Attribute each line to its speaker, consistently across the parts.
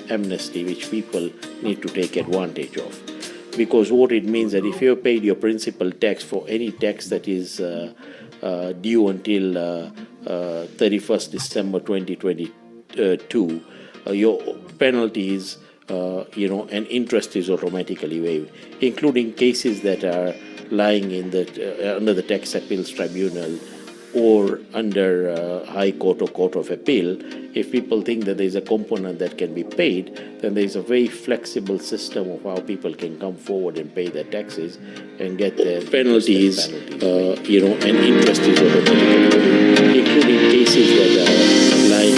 Speaker 1: amnesty which people need to take advantage of. Because what it means that if you have paid your principal tax for any tax that is due until 31st December 2022, your penalties, and interest is automatically waived, including cases that are lying in the under the Tax Appeals Tribunal or under High Court or Court of Appeal. If people think that there is a component that can be paid, then there is a very flexible system of how people can come forward and pay their taxes and get their penalties, and interest is automatically waived, including cases that are lying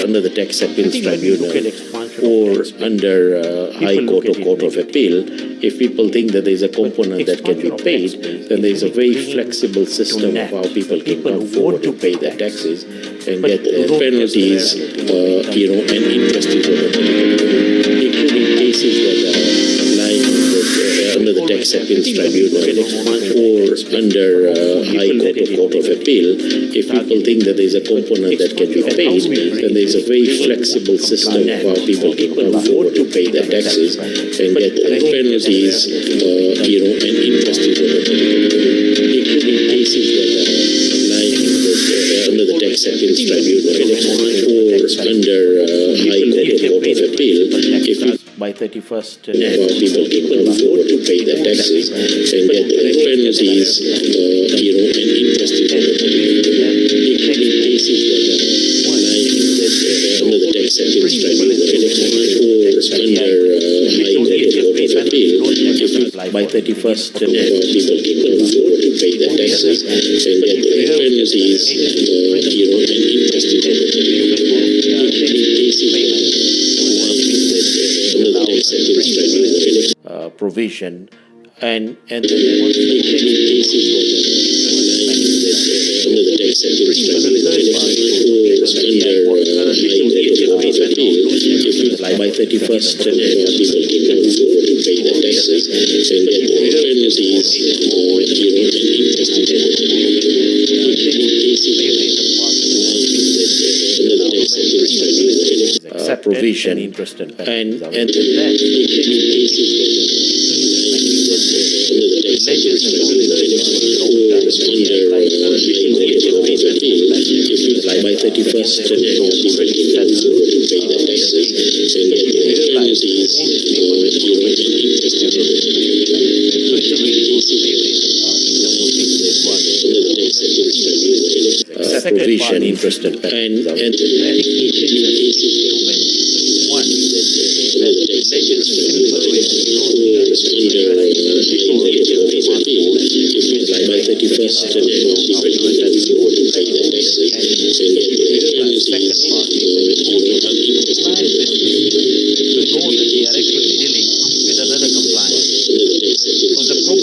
Speaker 1: under the Tax Appeals Tribunal or under High Court or Court of Appeal. If people think that there is a component that can be paid, then there is a very flexible system of how people can come forward to pay their taxes and get their penalties, and interest is automatically waived, including cases that are lying under the Tax Appeals Tribunal or under High Court or Court of Appeal. If people think that there is a component that can be paid, then there is a very flexible system of how people can come forward to pay their taxes and get their penalties, and interest is automatically waived, including cases that are lying under the Tax Appeals Tribunal or under High Court or Court of Appeal. If by 31st people can afford to pay their taxes and get their penalties, and interest is including cases that are lying under the Tax Appeals Tribunal or under High Court or Court of Appeal. By 31st people can afford to pay their taxes and get their penalties, and interest is provision, and then once the cases under the Tax Appeals by 31st people can afford to pay their taxes and get their penalties, provision, interest and by 31st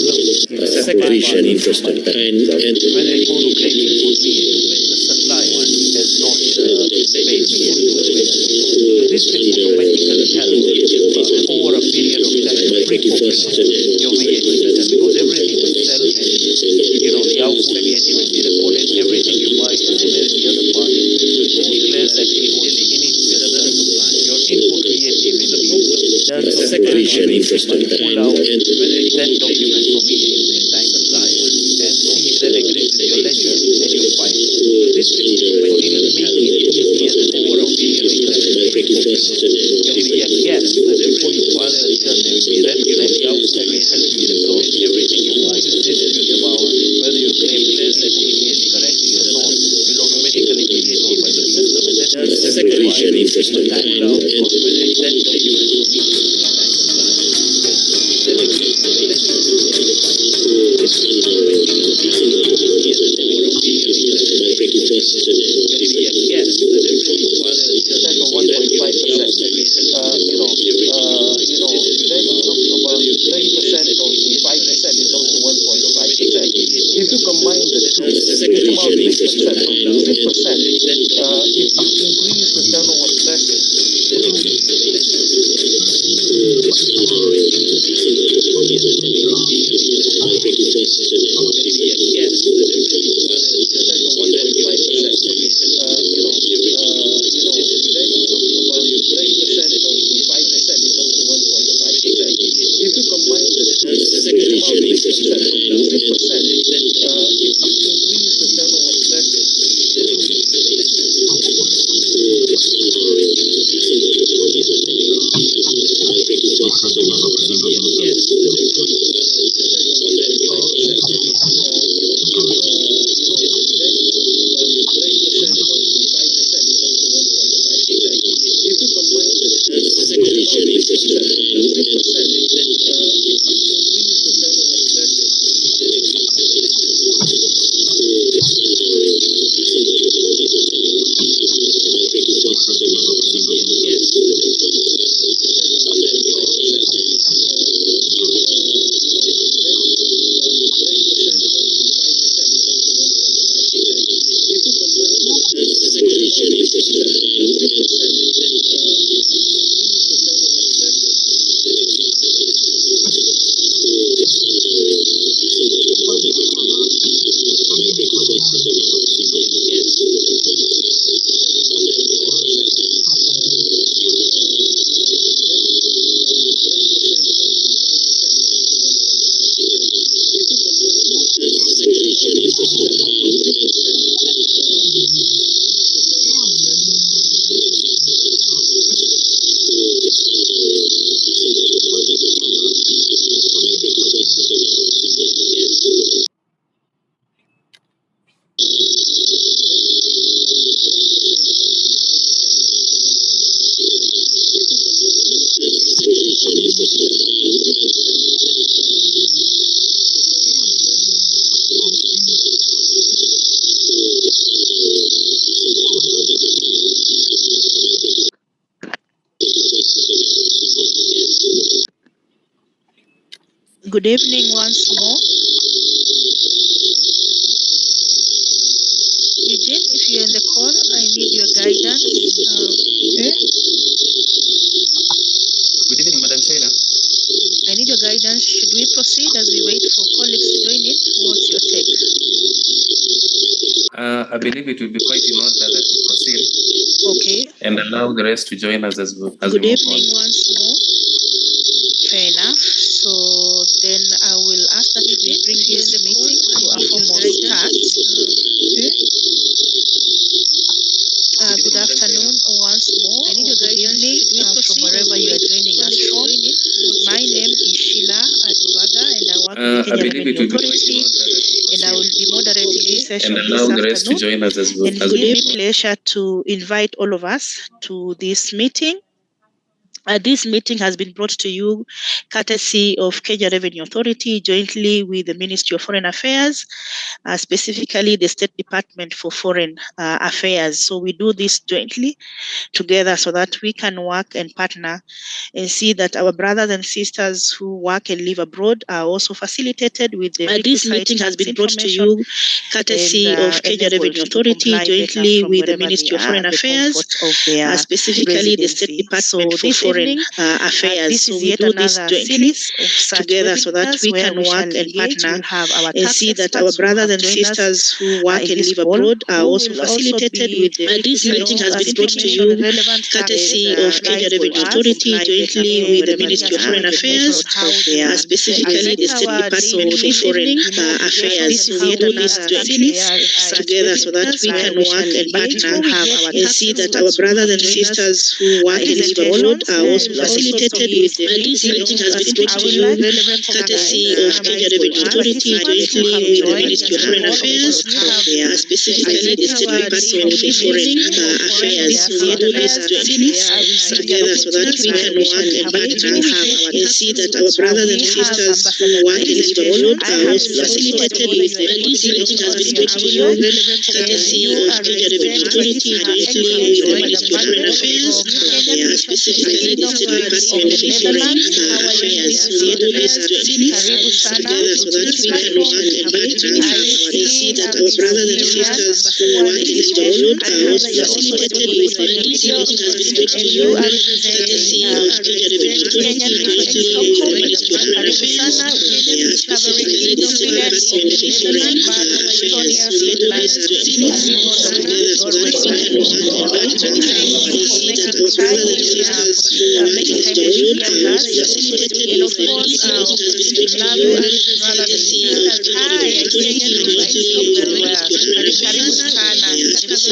Speaker 1: provision, interest and provision, interest and when they go to claim input VAT, the supplier has not paid VAT. So this will automatically help over a period of time pre-populate your VAT system, because everything you sell, the output VAT will be recorded. Everything you buy, as soon as the other party declares that it was in its your input VAT will be done. So provision, interest and pull out that document from each in time to time and see if that agrees with your ledger, then you file. This will make it easier than over a period of time. There will be a gap, because before you file the return, there will be a red flag that will help you resolve everything you want. This dispute about whether you claim input VAT correctly or not will automatically be resolved by the system, and that is the provision, interest and time to that document from each If you combine the two, it's about 3%. 3%, if you increase the turnover threshold, if
Speaker 2: you combine the two, it's about 3%. 3%, if you increase the turnover threshold.
Speaker 3: Good evening once more. Eugene, if you're in the call, I need your guidance.
Speaker 4: Okay. Good evening, Madam Shaila.
Speaker 3: I need your guidance. Should we proceed as we wait for colleagues to join in? What's your take?
Speaker 4: I believe it will be quite in order that we proceed.
Speaker 3: Okay.
Speaker 4: And allow the rest to join us as we
Speaker 3: Good
Speaker 4: move
Speaker 3: evening
Speaker 4: on.
Speaker 3: once more. Fair enough. So then I will ask that we bring this meeting to a formal start.
Speaker 4: Okay.
Speaker 3: Good afternoon once more. I need your guidance. Should we from wherever you are joining us from? My name is Sheila Aduvaga and I work with the Kenya Revenue Authority, and I will be moderating this session
Speaker 4: And
Speaker 3: this
Speaker 4: allow the rest to
Speaker 3: afternoon.
Speaker 4: join us as
Speaker 3: And it gives me pleasure to invite all of us to this meeting. This meeting has been brought to you courtesy of Kenya Revenue Authority jointly with the Ministry of Foreign Affairs, specifically the State Department for Foreign Affairs. So we do this jointly together so that we can work and partner and see that our brothers and sisters who work and live abroad are also facilitated with the
Speaker 4: this meeting has been brought to you courtesy of Kenya Revenue Authority jointly with the Ministry of Foreign Affairs, specifically the State Department for Foreign Affairs. So we do this jointly together so that we can work and partner and see that our brothers and sisters who work and live abroad are also facilitated with the this meeting has been brought to you courtesy of Kenya Revenue Authority jointly with the Ministry of Foreign Affairs, specifically the State Department for Foreign Affairs. So we do this jointly together so that we can work and partner and see that our brothers and sisters who work and live abroad are also facilitated with the this meeting has been brought to you courtesy of Kenya Revenue Authority jointly with the Ministry of Foreign Affairs, specifically the State Department for Foreign Affairs. So we do this jointly together so that we can work and partner and see that our brothers and sisters who work and live abroad are also facilitated with the this meeting has been brought to you courtesy of Kenya Revenue Authority jointly with the Ministry of Foreign Affairs, specifically the State Department for Foreign Affairs. So we do this jointly together so that we can work and partner and see that our brothers and sisters who work and live abroad are also facilitated with the this meeting has been brought to you courtesy of Kenya Revenue Authority jointly with the Ministry of Foreign Affairs, specifically the State Department for Foreign Affairs. So we do this jointly together so that we can work and partner and see that our brothers and sisters who making time to be here with us. And of course, beloved brothers and sisters, hi, I hear you. I speak very well. Karibu sana, please, for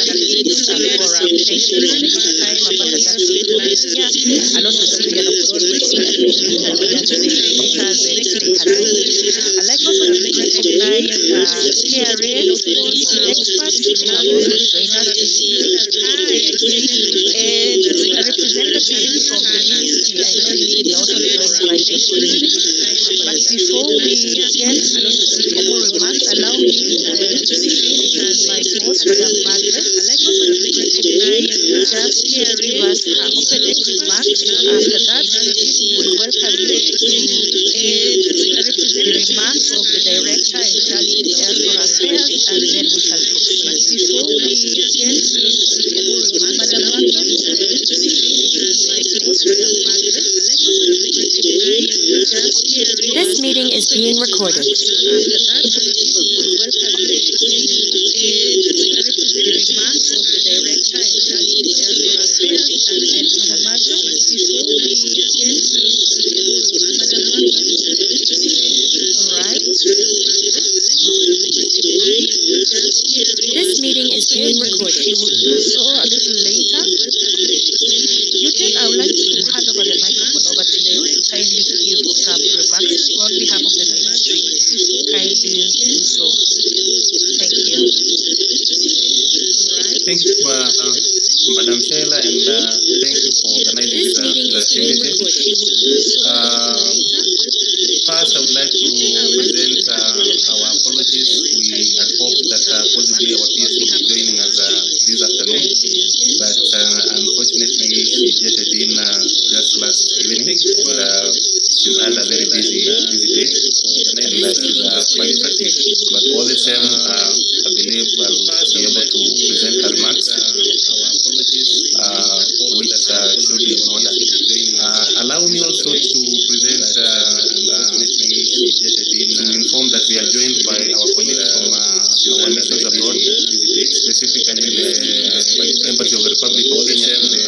Speaker 4: thank you for making time, Ambassador, to be here, and also to be an opportunity to meet and just say hello. I'd like also to recognize KRA experts who have also joined us this evening, and a representative from the ministry. I know you are also joined by the colleagues. But before we get into formal remarks, allow me to begin my boss, Madam Margaret. I'd like also to recognize just give us her opening remarks. After that, we will welcome you to the remarks of the director in charge of the Diaspora Affairs, and then we shall proceed. But before we get into formal remarks, Madam Margaret,
Speaker 5: This meeting is being recorded.
Speaker 4: after that, we will welcome you to the remarks of the director in charge of the Diaspora Affairs, and then Madam Margaret, before we get into Madam Margaret. All right.
Speaker 5: This meeting is being recorded.
Speaker 4: She will do so a little later. Eugene, I would like to hand over the microphone over to you to kindly give some remarks on behalf of the ministry. Kindly do so. Thank you.
Speaker 6: Thank you, Madam Sheila, and thank you for organizing
Speaker 5: This meeting is being recorded.
Speaker 4: She will do so a little later.
Speaker 6: First, I would like to present our apologies. We had hoped that possibly our PS would be joining us this afternoon, but unfortunately she jetted in just last evening, and she's had a very busy day, and she's quite fatigued. But all the same, I believe I'll be able to present her remarks, which should be in order. Allow me also to present to inform that we are joined by our colleagues from our missions abroad, specifically the Embassy of the Republic of Kenya to the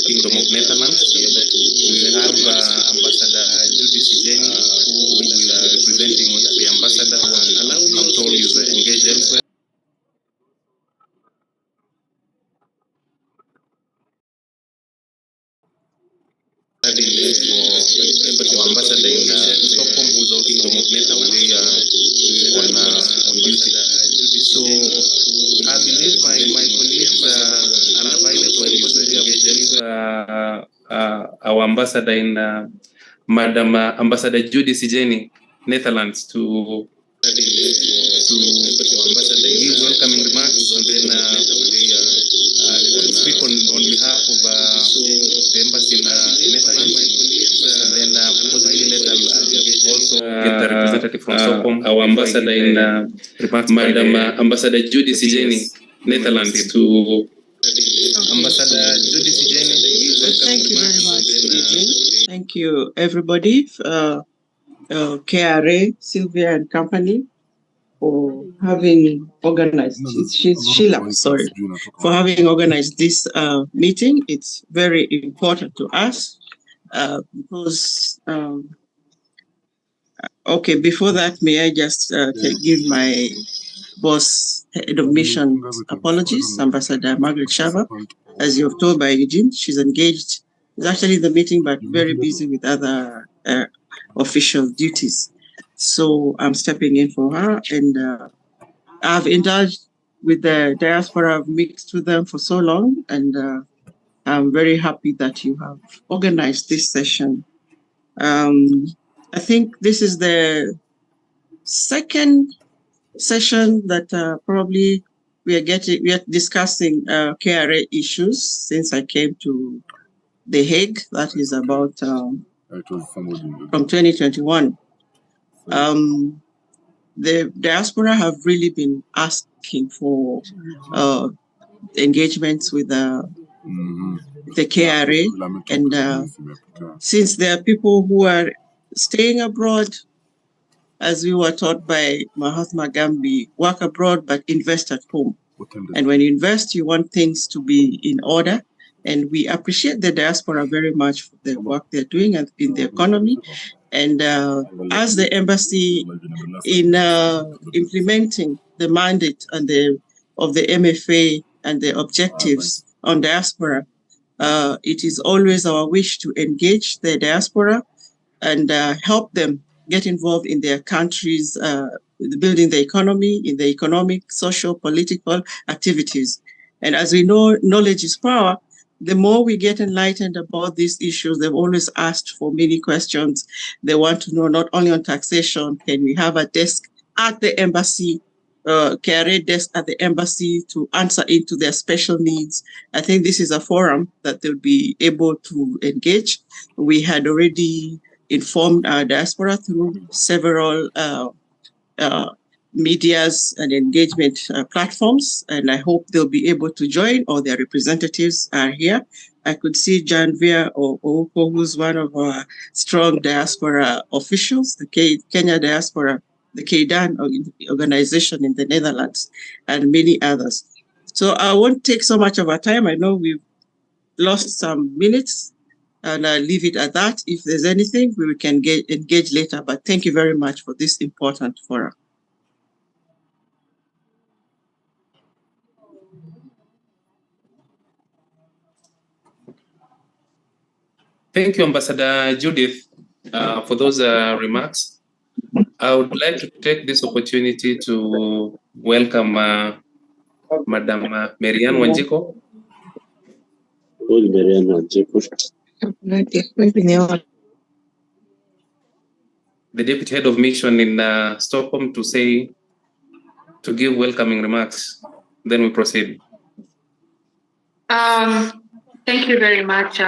Speaker 6: Kingdom of Netherlands. We have Ambassador Judy Sijeni, who will be representing the ambassador, who I'm told is engaged elsewhere. For our ambassador in Stockholm, who is also away on duty. So I believe my colleagues are available and possibly our ambassador in Madam Ambassador Judy Sijeni, Netherlands, to give welcoming remarks, and then speak on behalf of the embassy in Netherlands, and then possibly later also get the representative from Stockholm, our ambassador in Madam Ambassador Judy Sijeni, Netherlands, to Ambassador Judy Sijeni.
Speaker 7: Thank you very much, Eugene. Thank you, everybody, KRA, Sylvia and company, for having organized, Sheila, sorry, for having organized this meeting. It's very important to us because, okay, before that, may I just give my boss, head of mission, apologies, Ambassador Margaret Shava. As you have told by Eugene, she's engaged, is actually in the meeting, but very busy with other official duties. So I'm stepping in for her, and I've indulged with the diaspora. I've mixed with them for so long, and I'm very happy that you have organized this session. I think this is the second session that probably we are discussing KRA issues since I came to The Hague. That is about from 2021. The diaspora have really been asking for engagements with the KRA, and since there are people who are staying abroad, as we were taught by Mahatma Gandhi, work abroad but invest at home. And when you invest, you want things to be in order. And we appreciate the diaspora very much for the work they're doing and in the economy. And as the embassy in implementing the mandate and of the MFA and the objectives on diaspora, it is always our wish to engage the diaspora and help them get involved in their countries, building the economy, in the economic, social, political activities. And as we know, knowledge is power. The more we get enlightened about these issues, they've always asked for many questions. They want to know not only on taxation, can we have a desk at the embassy, career desk at the embassy to answer into their special needs. I think this is a forum that they'll be able to engage. We had already informed our diaspora through several medias and engagement platforms, and I hope they'll be able to join, or their representatives are here. I could see Janvia Ooko, who's one of our strong diaspora officials, the Kenya Diaspora, the KDAN organization in the Netherlands, and many others. So I won't take so much of our time. I know we've lost some minutes, and I'll leave it at that. If there's anything, we can engage later. But thank you very much for this important forum.
Speaker 6: Thank you, Ambassador Judith, for those remarks. I would like to take this opportunity to welcome Madam Marianne Wanjiko.
Speaker 8: Who's Marianne Wanjiko?
Speaker 6: The Deputy Head of Mission in Stockholm, to give welcoming remarks. Then we proceed.
Speaker 9: Thank you very much,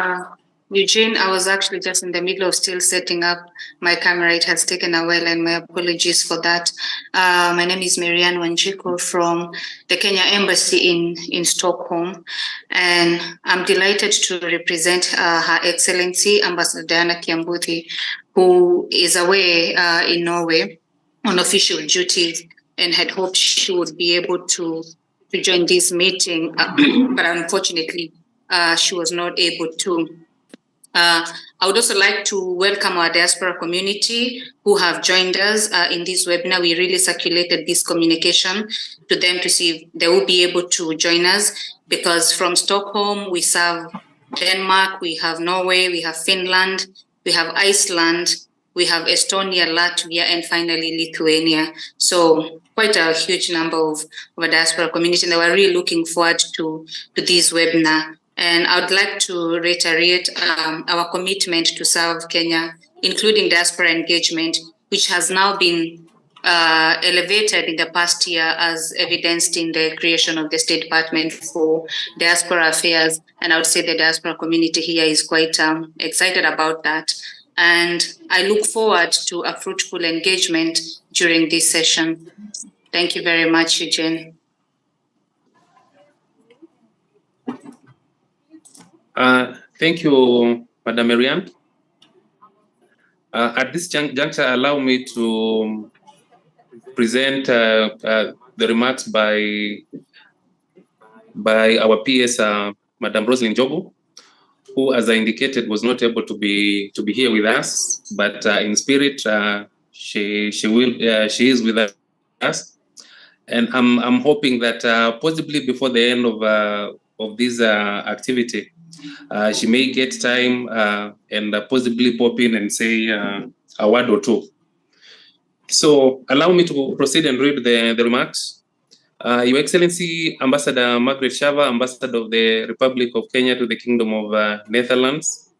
Speaker 9: Eugene. I was actually just in the middle of still setting up my camera. It has taken a while, and my apologies for that. My name is Marianne Wanjiko from the Kenya Embassy in Stockholm, and I'm delighted to represent Her Excellency Ambassador Diana Kiambuthi, who is away in Norway on official duties, and had hoped she would be able to join this meeting, but unfortunately, she was not able to. I would also like to welcome our diaspora community who have joined us in this webinar. We really circulated this communication to them to see if they will be able to join us, because from Stockholm, we serve Denmark, we have Norway, we have Finland, we have Iceland, we have Estonia, Latvia, and finally Lithuania. So quite a huge number of our diaspora community, and they were really looking forward to this webinar. And I would like to reiterate our commitment to serve Kenya, including diaspora engagement, which has now been elevated in the past year, as evidenced in the creation of the State Department for Diaspora Affairs. And I would say the diaspora community here is quite excited about that. And I look forward to a fruitful engagement during this session. Thank you very much, Eugene.
Speaker 6: Thank you, Madam Marianne. At this juncture, allow me to present the remarks by our PS, Madam Roslyn Jobu, who, as I indicated, was not able to be here with us, but in spirit, she is with us, and I'm hoping that possibly before the end of this activity, she may get time and possibly pop in and say a word or two. So allow me to proceed and read the remarks. Your Excellency, Ambassador Margaret Shava, Ambassador of the Republic of Kenya to the Kingdom of Netherlands.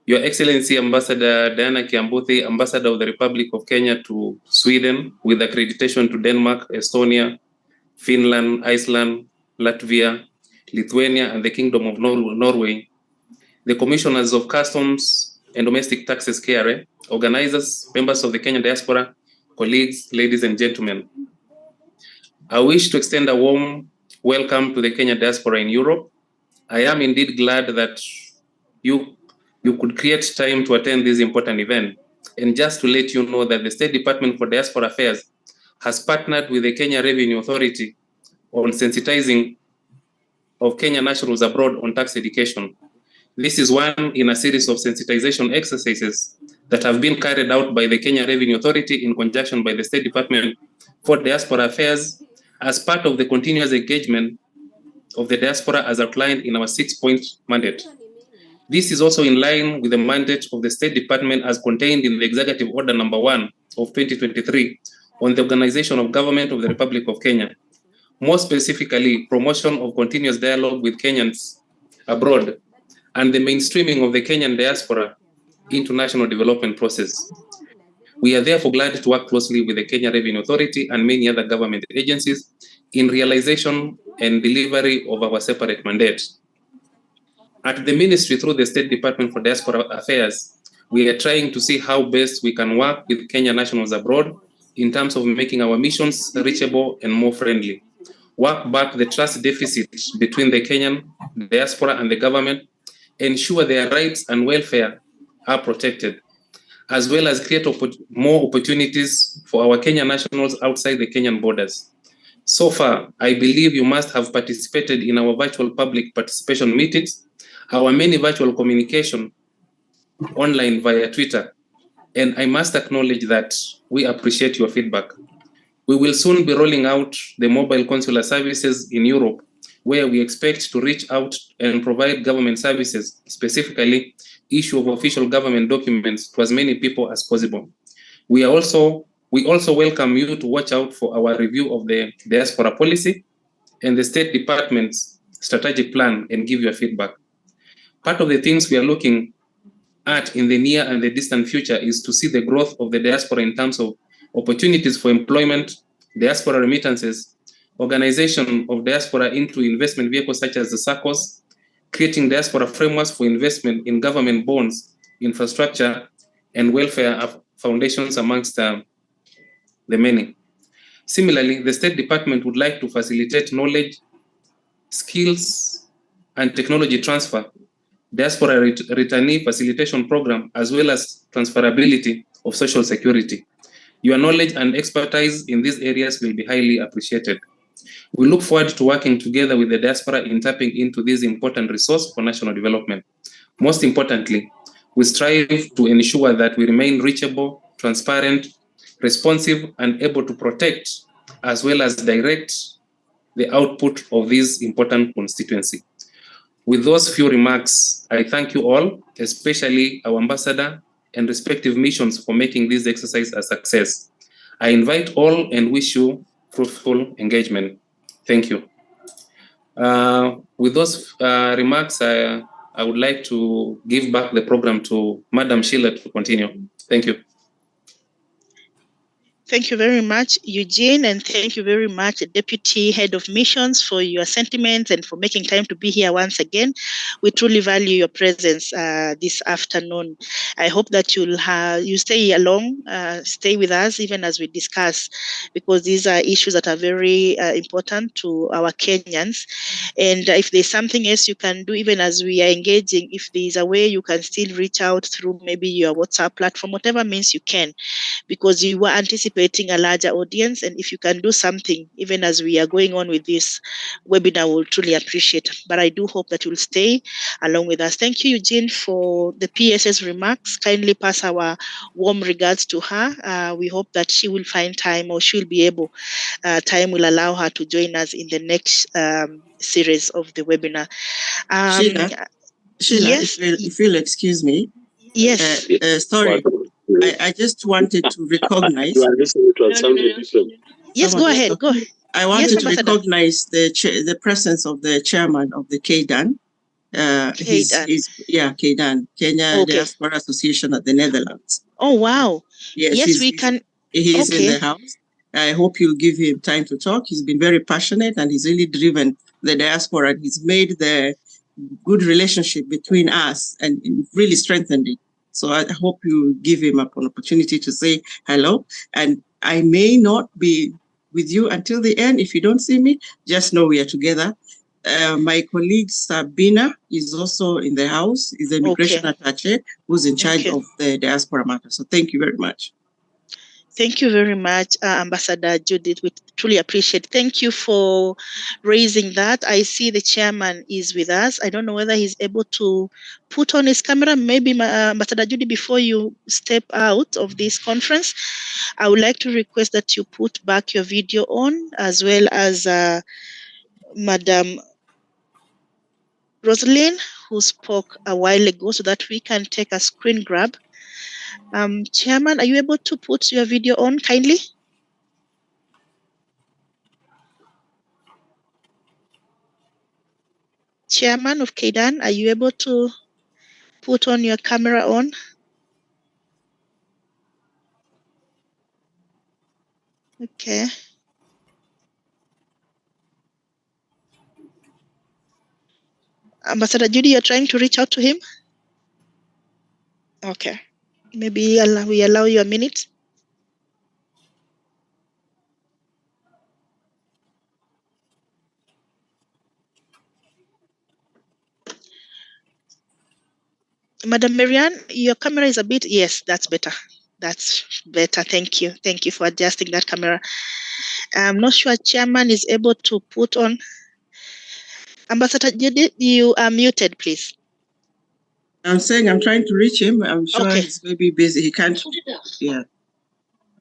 Speaker 6: Your Excellency, Ambassador Diana Kiambuthi, Ambassador of the Republic of Kenya to Sweden, with accreditation to Denmark, Estonia, Finland, Iceland, Latvia, Lithuania, and the Kingdom of Norway. The Commissioners of Customs and Domestic Taxes, KRA, organizers, members of the Kenya Diaspora, colleagues, ladies and gentlemen. I wish to extend a warm welcome to the Kenya Diaspora in Europe. I am indeed glad that you could create time to attend this important event. And just to let you know that the State Department for Diaspora Affairs has partnered with the Kenya Revenue Authority on sensitizing of Kenyan nationals abroad on tax education. This is one in a series of sensitization exercises that have been carried out by the Kenya Revenue Authority in conjunction by the State Department for Diaspora Affairs as part of the continuous engagement of the diaspora as outlined in our 6-point mandate. This is also in line with the mandate of the State Department as contained in the Executive Order Number 1 of 2023 on the Organization of Government of the Republic of Kenya. More specifically, promotion of continuous dialogue with Kenyans abroad and the mainstreaming of the Kenyan diaspora into national development process. We are therefore glad to work closely with the Kenya Revenue Authority and many other government agencies in realization and delivery of our separate mandate. At the ministry, through the State Department for Diaspora Affairs, we are trying to see how best we can work with Kenya nationals abroad in terms of making our missions reachable and more friendly. Work back the trust deficit between the Kenyan diaspora and the government, ensure their rights and welfare are protected, as well as create more opportunities for our Kenyan nationals outside the Kenyan borders. So far, I believe you must have participated in our virtual public participation meetings, our many virtual communication online via Twitter, and I must acknowledge that we appreciate your feedback. We will soon be rolling out the mobile consular services in Europe, where we expect to reach out and provide government services, specifically issue of official government documents to as many people as possible. We also welcome you to watch out for our review of the diaspora policy and the State Department's strategic plan and give your feedback. Part of the things we are looking at in the near and the distant future is to see the growth of the diaspora in terms of opportunities for employment, diaspora remittances, organization of diaspora into investment vehicles such as the SACCOs, creating diaspora frameworks for investment in government bonds, infrastructure, and welfare foundations amongst the many. Similarly, the State Department would like to facilitate knowledge, skills, and technology transfer, diaspora returnee facilitation program, as well as transferability of social security. Your knowledge and expertise in these areas will be highly appreciated. We look forward to working together with the diaspora in tapping into this important resource for national development. Most importantly, we strive to ensure that we remain reachable, transparent, responsive, and able to protect as well as direct the output of this important constituency. With those few remarks, I thank you all, especially our ambassador and respective missions for making this exercise a success. I invite all and wish you fruitful engagement. Thank you. With those remarks, I would like to give back the program to Madam Sheila to continue. Thank you.
Speaker 3: Thank you very much, Eugene, and thank you very much, Deputy Head of Missions, for your sentiments and for making time to be here once again. We truly value your presence this afternoon. I hope that you stay along, stay with us even as we discuss, because these are issues that are very important to our Kenyans. And if there's something else you can do, even as we are engaging, if there's a way you can still reach out through maybe your WhatsApp platform, whatever means you can, because you were anticipating a larger audience. And if you can do something, even as we are going on with this webinar, we'll truly appreciate. But I do hope that you'll stay along with us. Thank you, Eugene, for the PSS remarks. Kindly pass our warm regards to her. We hope that she will find time, or she'll be able, time will allow her to join us in the next series of the webinar.
Speaker 7: Sheila,
Speaker 3: yes?
Speaker 7: if you'll excuse me.
Speaker 3: Yes.
Speaker 7: Sorry. I just wanted to recognize.
Speaker 3: Yes, go ahead. Go ahead.
Speaker 7: I wanted to recognize the presence of the chairman of the KDAN. KDAN, Kenya Diaspora Association of the Netherlands.
Speaker 3: Oh, wow.
Speaker 7: Yes,
Speaker 3: we can.
Speaker 7: He's in the house. I hope you'll give him time to talk. He's been very passionate and he's really driven the diaspora. He's made the good relationship between us and really strengthened it. So I hope you give him an opportunity to say hello. And I may not be with you until the end. If you don't see me, just know we are together. My colleague Sabina is also in the house, is the immigration attaché who's in charge of the diaspora matter. So thank you very much.
Speaker 3: Thank you very much, Ambassador Judith. We truly appreciate. Thank you for raising that. I see the chairman is with us. I don't know whether he's able to put on his camera. Maybe Ambassador Judith, before you step out of this conference, I would like to request that you put back your video on, as well as Madam Rosalind, who spoke a while ago, so that we can take a screen grab. Chairman, are you able to put your video on kindly? Chairman of KDAN, are you able to put on your camera on? Okay. Ambassador Judy, you're trying to reach out to him? Okay. Maybe we allow you a minute. Madam Marianne, your camera is a bit, yes, that's better. That's better. Thank you. Thank you for adjusting that camera. I'm not sure Chairman is able to put on. Ambassador Judy, you are muted, please.
Speaker 7: I'm saying I'm trying to reach him. I'm sure he's maybe busy. He can't. Yeah.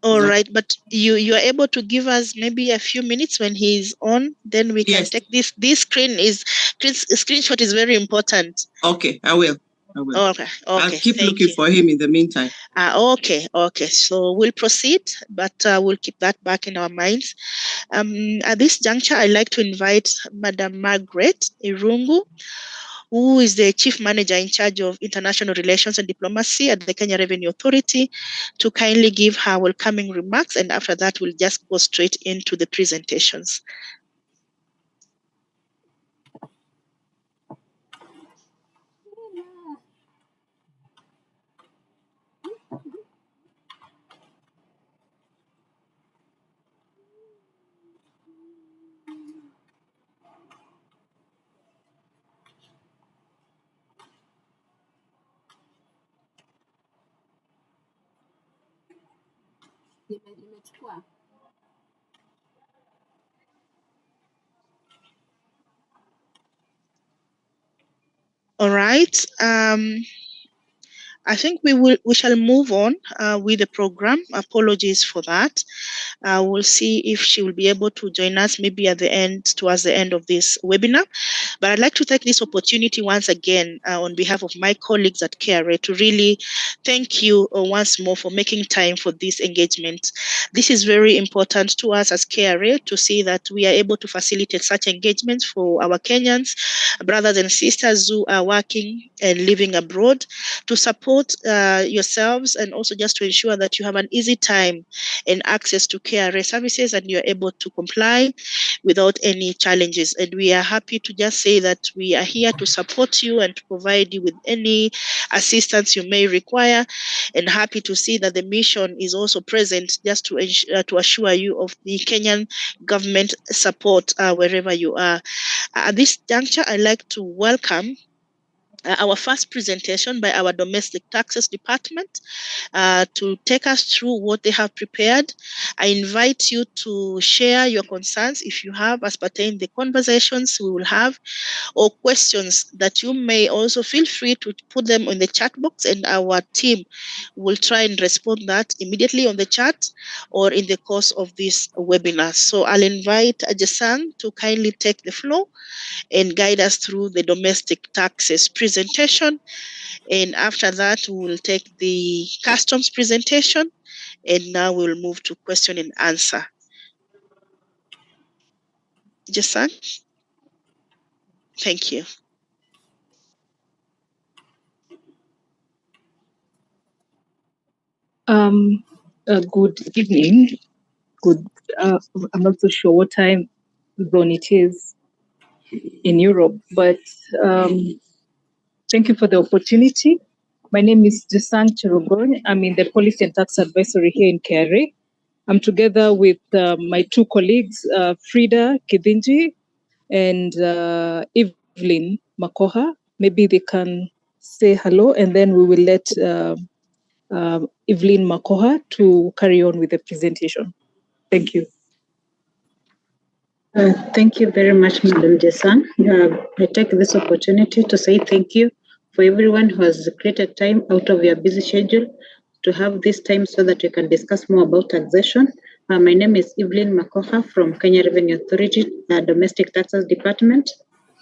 Speaker 3: All right, but you are able to give us maybe a few minutes when he's on, then we can take this. This screenshot is very important.
Speaker 7: Okay, I will.
Speaker 3: Okay.
Speaker 7: I'll keep looking for him in the meantime.
Speaker 3: Okay. So we'll proceed, but we'll keep that back in our minds. At this juncture, I'd like to invite Madam Margaret Irungu, who is the Chief Manager in charge of International Relations and Diplomacy at the Kenya Revenue Authority, to kindly give her welcoming remarks, and after that, we'll just go straight into the presentations. All right. I think we shall move on with the program. Apologies for that. We'll see if she will be able to join us maybe at the end, towards the end of this webinar. But I'd like to take this opportunity once again on behalf of my colleagues at KRA to really thank you once more for making time for this engagement. This is very important to us as KRA to see that we are able to facilitate such engagements for our Kenyans, brothers and sisters who are working and living abroad, to support yourselves, and also just to ensure that you have an easy time and access to KRA services and you're able to comply without any challenges. And we are happy to just say that we are here to support you and to provide you with any assistance you may require, and happy to see that the mission is also present just to assure you of the Kenyan government support wherever you are. At this juncture, I'd like to welcome our first presentation by our Domestic Taxes Department to take us through what they have prepared. I invite you to share your concerns if you have as pertain the conversations we will have, or questions that you may also feel free to put them in the chat box, and our team will try and respond that immediately on the chat or in the course of this webinar. So I'll invite Ajesang to kindly take the floor and guide us through the domestic taxes presentation. And after that, we will take the customs presentation, and now we'll move to question and answer. Jason? Thank you.
Speaker 10: Good evening. I'm not so sure what time zone it is in Europe, but thank you for the opportunity. My name is Jasan Cherogony. I'm in the Policy and Tax Advisory here in KRA. I'm together with my two colleagues, Frida Kidinji and Evelyn Makoha. Maybe they can say hello, and then we will let Evelyn Makoha to carry on with the presentation. Thank you.
Speaker 11: Thank you very much, Madam Jesang. I take this opportunity to say thank you for everyone who has created time out of your busy schedule to have this time so that we can discuss more about taxation. My name is Evelyn Makoha from Kenya Revenue Authority, Domestic Taxes Department,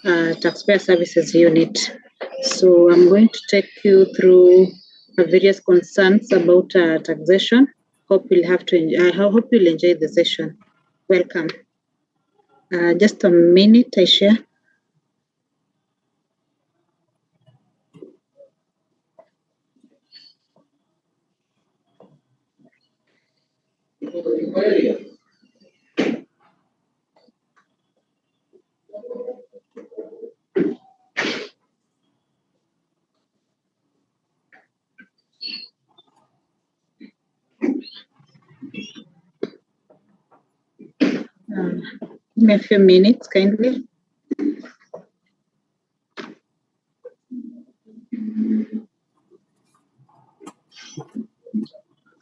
Speaker 11: Taxpayer Services Unit. So I'm going to take you through various concerns about taxation. I hope you'll enjoy the session. Welcome. Just a minute, I share. Give me a few minutes, kindly.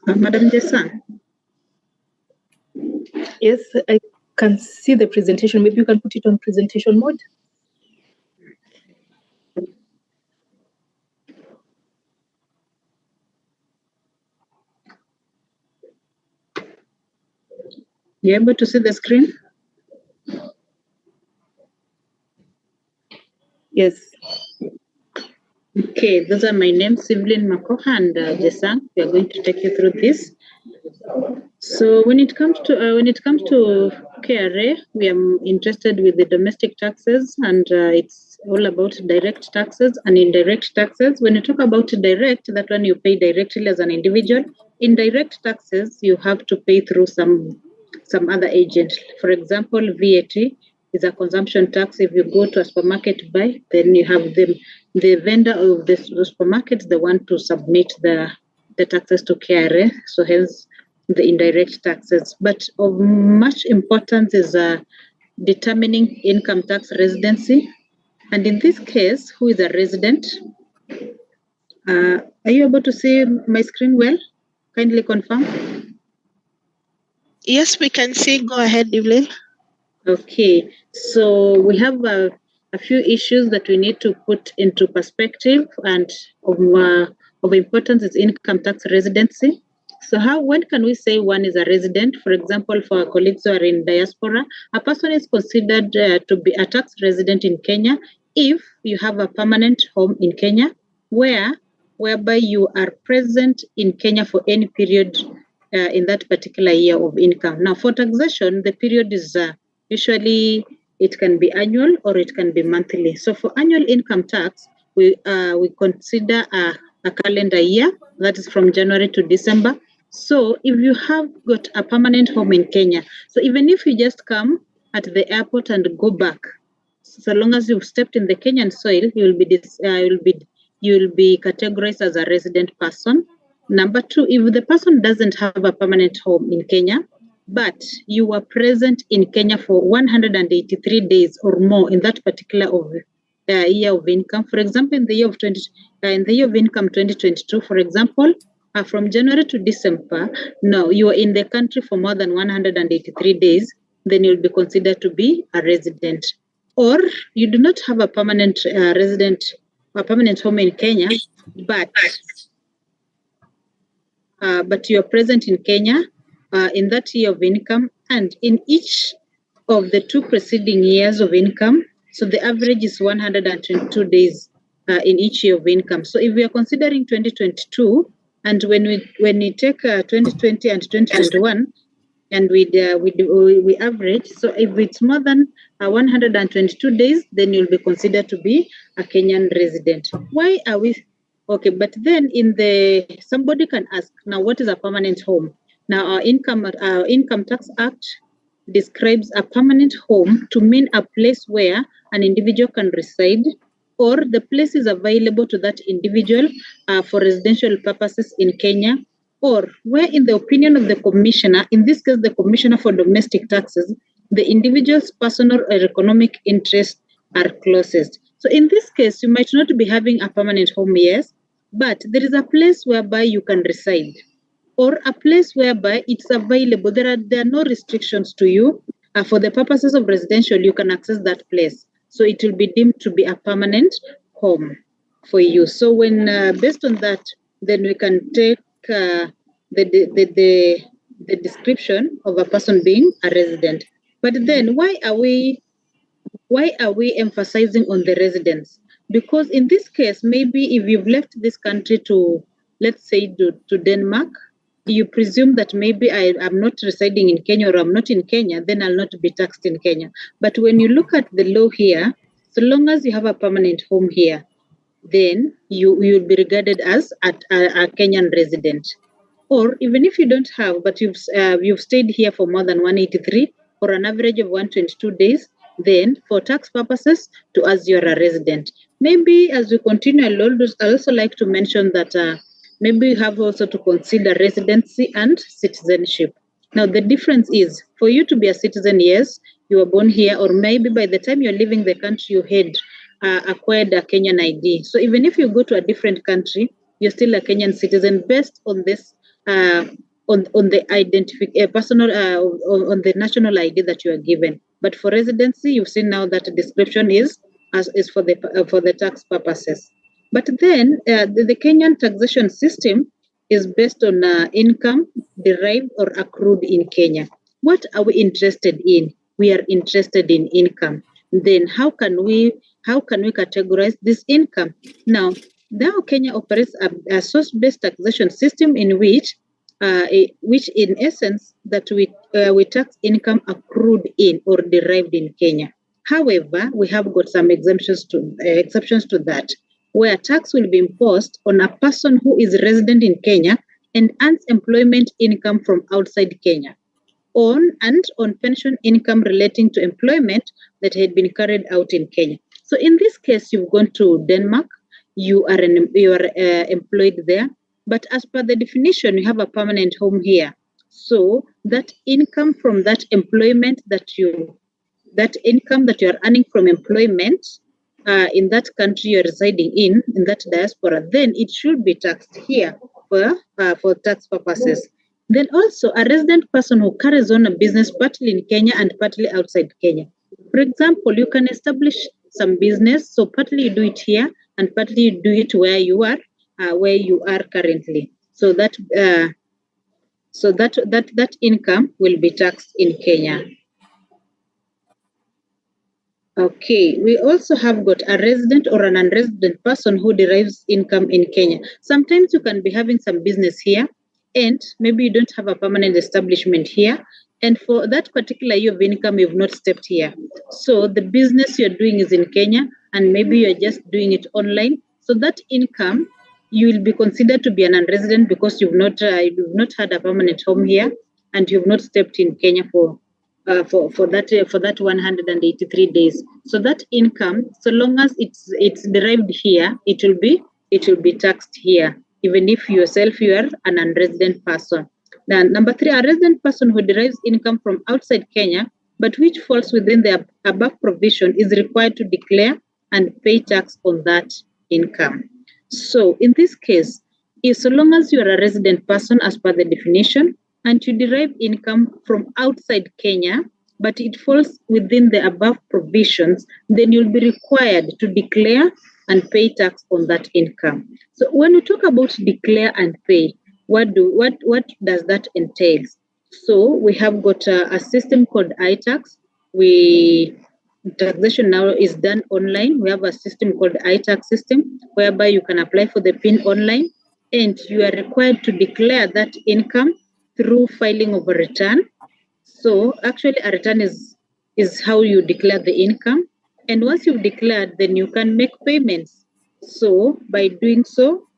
Speaker 11: Madam Jesang.
Speaker 10: Yes, I can see the presentation. Maybe you can put it on presentation mode.
Speaker 11: You able to see the screen?
Speaker 10: Yes.
Speaker 11: Okay, those are my names, Evelyn Makoha and Jesang. We are going to take you through this. So when it comes to KRA, we are interested with the domestic taxes, and it's all about direct taxes and indirect taxes. When you talk about direct, that one you pay directly as an individual. Indirect taxes you have to pay through some other agent. For example, VAT is a consumption tax. If you go to a supermarket buy, then you have the vendor of the supermarket, the one to submit the taxes to KRA. So hence the indirect taxes. But of much importance is determining income tax residency. And in this case, who is a resident? Are you able to see my screen well? Kindly confirm.
Speaker 3: Yes, we can see. Go ahead, Evelyn.
Speaker 11: Okay, so we have a few issues that we need to put into perspective, and of importance is income tax residency. So when can we say one is a resident? For example, for our colleagues who are in diaspora, a person is considered to be a tax resident in Kenya if you have a permanent home in Kenya, whereby you are present in Kenya for any period in that particular year of income. Now, for taxation, the period is usually it can be annual or it can be monthly. So for annual income tax, we consider a calendar year, that is from January to December. So if you have got a permanent home in Kenya, so even if you just come at the airport and go back, so long as you've stepped in the Kenyan soil, you will be categorized as a resident person. Number two, if the person doesn't have a permanent home in Kenya, but you were present in Kenya for 183 days or more in that particular year of income, for example, in the year of income 2022, for example, from January to December, no, you are in the country for more than 183 days, then you'll be considered to be a resident. Or you do not have a permanent permanent home in Kenya, but you are present in Kenya in that year of income, and in each of the two preceding years of income, so the average is 122 days in each year of income. So if we are considering 2022, and when we take 2020 and 2021, and we average, so if it's more than 122 days, then you'll be considered to be a Kenyan resident. Why are we? Okay, but then somebody can ask, now what is a permanent home? Now our Income Tax Act describes a permanent home to mean a place where an individual can reside, or the place is available to that individual for residential purposes in Kenya, or where, in the opinion of the commissioner, in this case the Commissioner for Domestic Taxes, the individual's personal or economic interests are closest. So in this case, you might not be having a permanent home, yes, but there is a place whereby you can reside, or a place whereby it's available. There are no restrictions to you. For the purposes of residential, you can access that place. So it will be deemed to be a permanent home for you. So when based on that, then we can take the description of a person being a resident. But then why are we emphasizing on the residents? Because in this case, maybe if you've left this country to, let's say, to Denmark, you presume that maybe I'm not residing in Kenya or I'm not in Kenya, then I'll not be taxed in Kenya. But when you look at the law here, so long as you have a permanent home here, then you will be regarded as a Kenyan resident. Or even if you don't have, but you've stayed here for more than 183 or an average of 122 days, then for tax purposes, to as you're a resident. Maybe as we continue, I also like to mention that maybe you have also to consider residency and citizenship. Now, the difference is for you to be a citizen, yes, you were born here, or maybe by the time you're leaving the country, you had acquired a Kenyan ID. So even if you go to a different country, you're still a Kenyan citizen based on this, on the personal, on the national ID that you are given. But for residency, you've seen now that the description is for the tax purposes. But then the Kenyan taxation system is based on income derived or accrued in Kenya. What are we interested in? We are interested in income. Then how can we categorize this income? Now Kenya operates a source-based taxation system in which in essence that we tax income accrued in or derived in Kenya. However, we have got some exceptions to that, where tax will be imposed on a person who is resident in Kenya and earns employment income from outside Kenya, on pension income relating to employment that had been carried out in Kenya. So in this case, you've gone to Denmark, you are employed there, but as per the definition, you have a permanent home here. So that income from that employment that income that you are earning from employment in that country you're residing in that diaspora, then it should be taxed here for tax purposes. Then also a resident person who carries on a business partly in Kenya and partly outside Kenya. For example, you can establish some business, so partly you do it here and partly you do it where you are currently. So that income will be taxed in Kenya. Okay, we also have got a resident or an unresident person who derives income in Kenya. Sometimes you can be having some business here and maybe you don't have a permanent establishment here. And for that particular year of income, you've not stepped here. So the business you're doing is in Kenya and maybe you're just doing it online. So that income, you will be considered to be an unresident because you've not had a permanent home here and you've not stepped in Kenya for that 183 days. So that income, so long as it's derived here, it will be taxed here, even if you are an unresident person. Now, number 3, a resident person who derives income from outside Kenya, but which falls within the above provision, is required to declare and pay tax on that income. So in this case, so long as you are a resident person as per the definition, and you derive income from outside Kenya, but it falls within the above provisions, then you'll be required to declare and pay tax on that income. So when we talk about declare and pay, what does that entail? So we have got a system called iTax. Taxation now is done online. We have a system called iTax system, whereby you can apply for the PIN online, and you are required to declare that income through filing of a return. So actually a return is how you declare the income. And once you've declared, then you can make payments. So by doing so,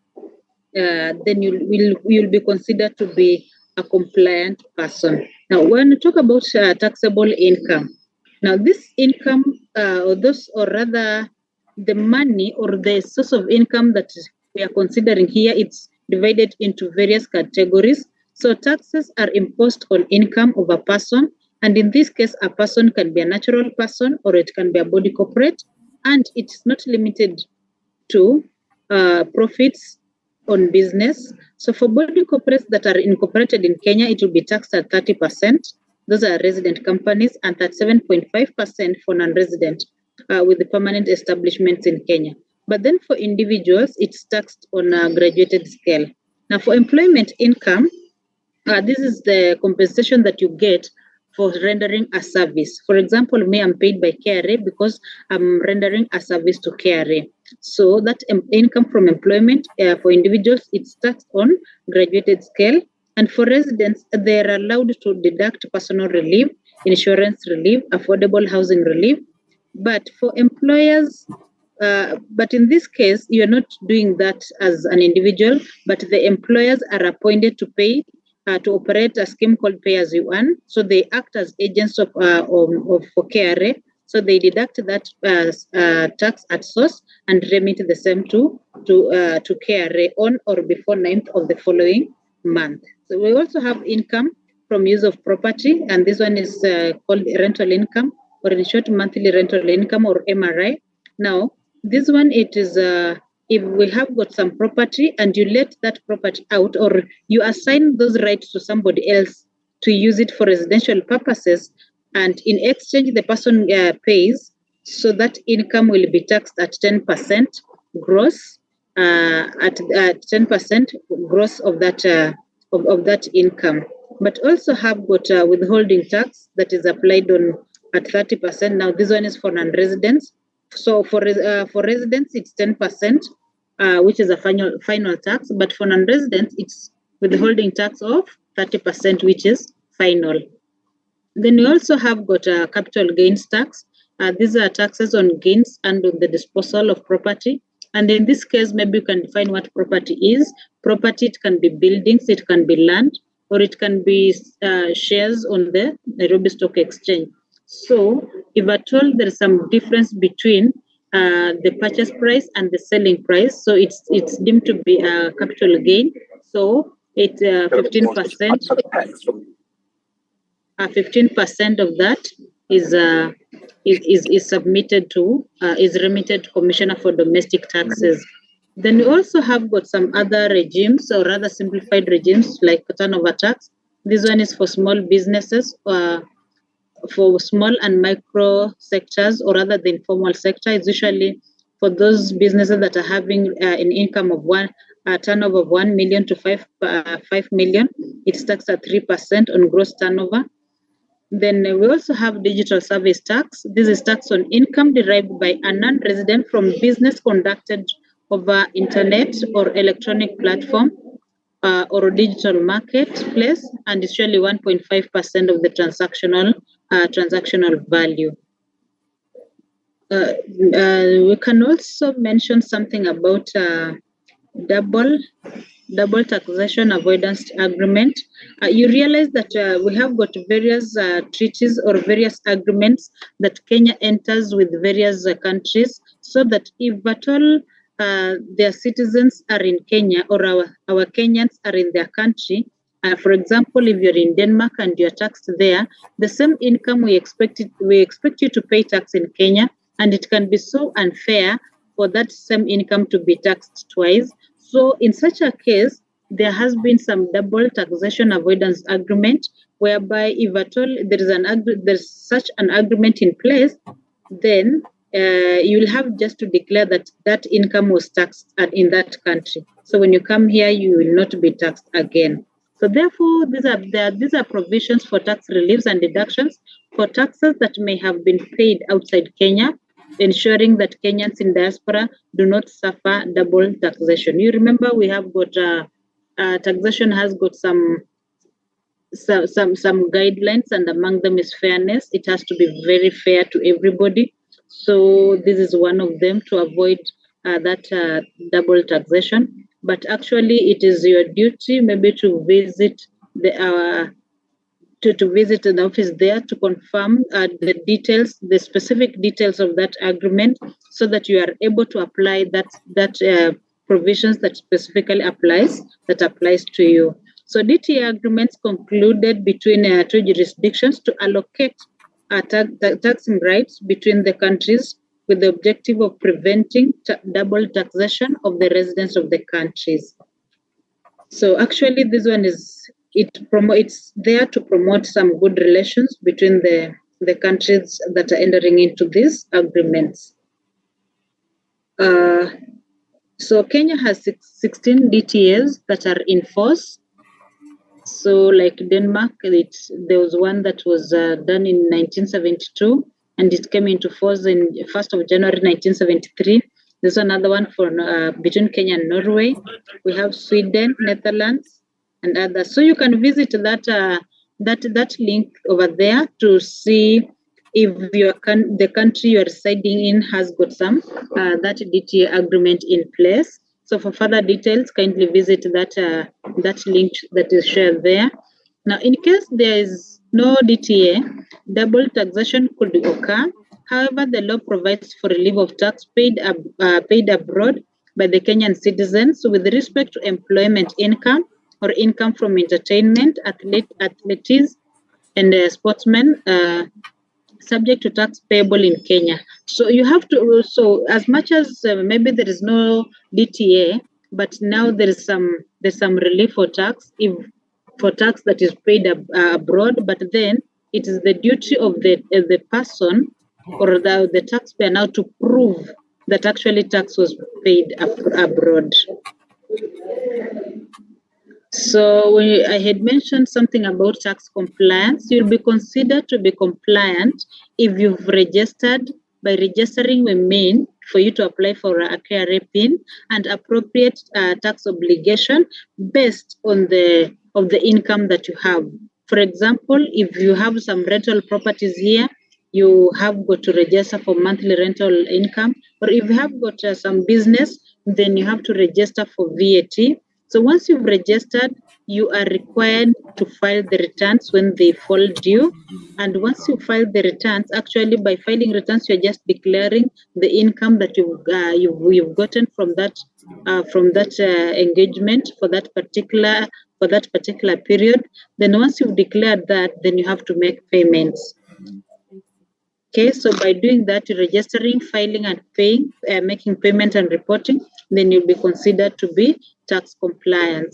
Speaker 11: then you'll be considered to be a compliant person. Now, when we talk about taxable income, now this income, or rather the money or the source of income that we are considering here, it's divided into various categories. So taxes are imposed on income of a person, and in this case, a person can be a natural person or it can be a body corporate, and it's not limited to profits on business. So for body corporates that are incorporated in Kenya, it will be taxed at 30%. Those are resident companies, and 37.5% for non-resident with the permanent establishments in Kenya. But then for individuals, it's taxed on a graduated scale. Now for employment income, this is the compensation that you get for rendering a service. For example, me, I'm paid by KRA because I'm rendering a service to KRA. So that income from employment for individuals, it's taxed on graduated scale. And for residents, they're allowed to deduct personal relief, insurance relief, affordable housing relief. But for employers, but in this case, you're not doing that as an individual, but the employers are appointed to pay to operate a scheme called Pay As You Earn. So they act as agents for KRA. So they deduct that tax at source and remit the same to KRA on or before 9th of the following month. So we also have income from use of property, and this one is called rental income, or in short, monthly rental income, or MRI. Now, this one, it is if we have got some property and you let that property out, or you assign those rights to somebody else to use it for residential purposes, and in exchange the person pays, so that income will be taxed at 10% gross, at 10% gross of that of that income. But also have got withholding tax that is applied on at 30%. Now this one is for non-residents. So for residents, it's 10%, which is a final tax. But for non-residents, it's withholding tax of 30%, which is final. Then we also have got a capital gains tax. These are taxes on gains and on the disposal of property. And in this case, maybe you can define what property is. Property, it can be buildings, it can be land, or it can be shares on the Nairobi Stock Exchange. So if at all there is some difference between the purchase price and the selling price, so it's deemed to be a capital gain. So it's 15%. 15% of that is submitted to is remitted to Commissioner for Domestic Taxes. Then we also have got some other regimes, or rather simplified regimes, like turnover tax. This one is for small businesses, for small and micro sectors, or rather the informal sector. It's usually for those businesses that are having an income of turnover of 1 million to 5 million. It's taxed at 3% on gross turnover. Then we also have digital service tax. This is tax on income derived by a non-resident from business conducted over internet or electronic platform or digital marketplace, and it's usually 1.5% of the transactional value. We can also mention something about double taxation avoidance agreement. You realize that we have got various treaties or various agreements that Kenya enters with various countries, so that if at all their citizens are in Kenya, or our Kenyans are in their country, for example, if you're in Denmark and you're taxed there, the same income we expect you to pay tax in Kenya, and it can be so unfair for that same income to be taxed twice. So in such a case, there has been some double taxation avoidance agreement, whereby if at all there's such an agreement in place, then you'll have just to declare that income was taxed in that country. So when you come here, you will not be taxed again. So therefore, these are provisions for tax reliefs and deductions for taxes that may have been paid outside Kenya, ensuring that Kenyans in diaspora do not suffer double taxation. You remember we have got taxation has got some guidelines, and among them is fairness. It has to be very fair to everybody. So this is one of them, to avoid that double taxation. But actually, it is your duty maybe to visit to visit an office there to confirm the specific details of that agreement, so that you are able to apply that provisions that specifically applies to you. So DTA agreements concluded between two jurisdictions to allocate taxing rights between the countries, with the objective of preventing double taxation of the residents of the countries. So actually, this one it's there to promote some good relations between the countries that are entering into these agreements. So Kenya has 16 DTAs that are in force. So like Denmark, there was one that was done in 1972, and it came into force in 1st of January 1973. There's another one for between Kenya and Norway. We have Sweden, Netherlands, and others. So you can visit that link over there to see if the country you're residing in has got some that DTA agreement in place. So for further details, kindly visit that link that is shared there. Now, in case there is no DTA, double taxation could occur. However, the law provides for relief of tax paid abroad by the Kenyan citizens with respect to employment income or income from entertainment, athletics, and sportsmen. Subject to tax payable in Kenya. So you have to, so as much as maybe there is no DTA, but now there's some relief for tax that is paid abroad, but then it is the duty of the person or the taxpayer now to prove that actually tax was paid abroad. So I had mentioned something about tax compliance. You'll be considered to be compliant if you've registered. By registering, we mean for you to apply for a KRA PIN and appropriate tax obligation based on the income that you have. For example, if you have some rental properties here, you have got to register for monthly rental income, or if you have got some business, then you have to register for VAT. So once you've registered, you are required to file the returns when they fall due. And once you file the returns, actually by filing returns, you're just declaring the income that you've gotten from that engagement for that particular period. Then once you've declared that, then you have to make payments. Okay, so by doing that, registering, filing, and paying, making payment and reporting, then you'll be considered to be tax compliant.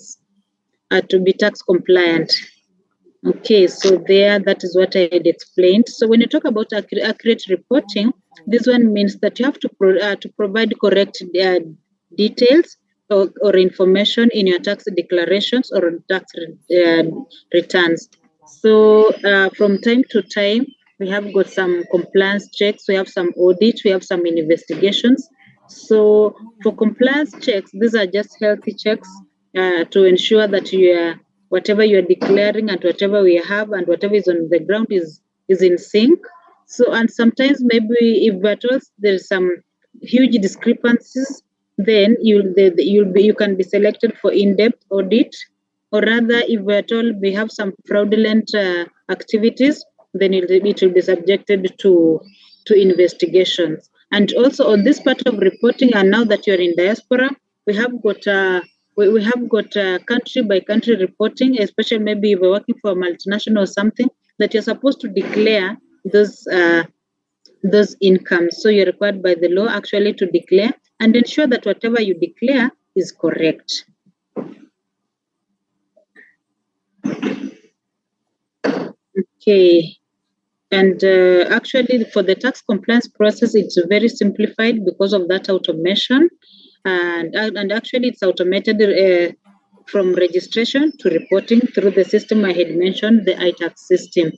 Speaker 11: Okay, so that is what I had explained. So when you talk about accurate reporting, this one means that you have to provide correct details or information in your tax declarations or tax returns. So from time to time, we have got some compliance checks, we have some audits, we have some investigations. So for compliance checks, these are just healthy checks to ensure that whatever you are declaring and whatever we have and whatever is on the ground is in sync. So, and sometimes maybe if at all there's some huge discrepancies, then you can be selected for in-depth audit, or rather, if at all we have some fraudulent activities, then it will be subjected to investigations. And also on this part of reporting, and now that you're in diaspora, we have got country by country reporting, especially maybe if you're working for a multinational or something, that you're supposed to declare those incomes. So you're required by the law actually to declare and ensure that whatever you declare is correct. Okay. And actually, for the tax compliance process, it's very simplified because of that automation. And actually, it's automated from registration to reporting through the system I had mentioned, the iTax system.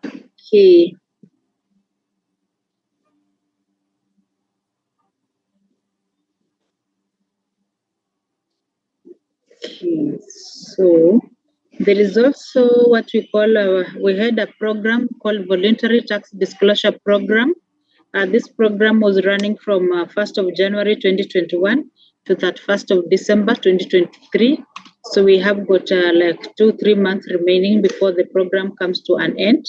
Speaker 11: Okay. Okay. So there is also what we call, we had a program called Voluntary Tax Disclosure Program. This program was running from 1st of January 2021 to 31st of December 2023. So we have got like 2-3 months remaining before the program comes to an end.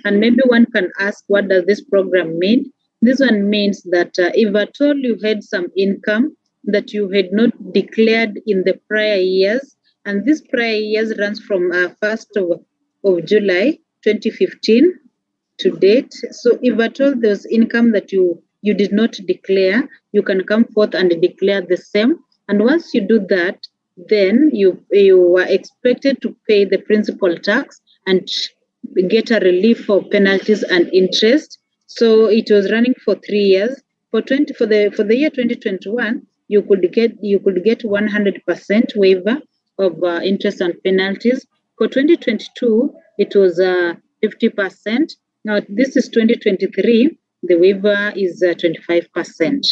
Speaker 11: And maybe one can ask, what does this program mean? This one means that if at all you had some income that you had not declared in the prior years, and this prior years runs from 1st of July 2015 to date. So if at all there's income that you did not declare, you can come forth and declare the same. And once you do that, then you are expected to pay the principal tax and get a relief for penalties and interest. So it was running for 3 years. For the year 2021, you could get 100% waiver of interest and penalties. For 2022, it was 50%. Now this is 2023. The waiver is 25%.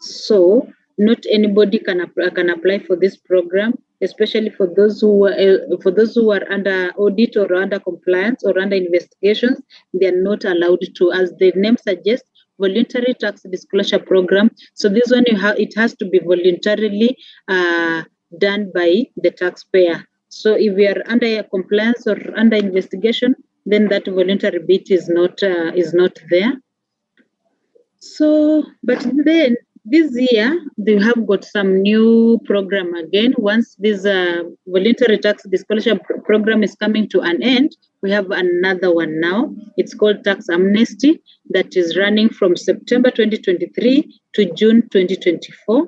Speaker 11: So not anybody can apply for this program, especially for those who are under audit or under compliance or under investigations. They are not allowed to, as the name suggests, voluntary tax disclosure program. So this one it has to be voluntarily done by the taxpayer. So if we are under compliance or under investigation, then that voluntary bit is not there. So, but then this year they have got some new program again. Once this voluntary tax disclosure program is coming to an end, we have another one now. It's called tax amnesty that is running from September 2023 to June 2024.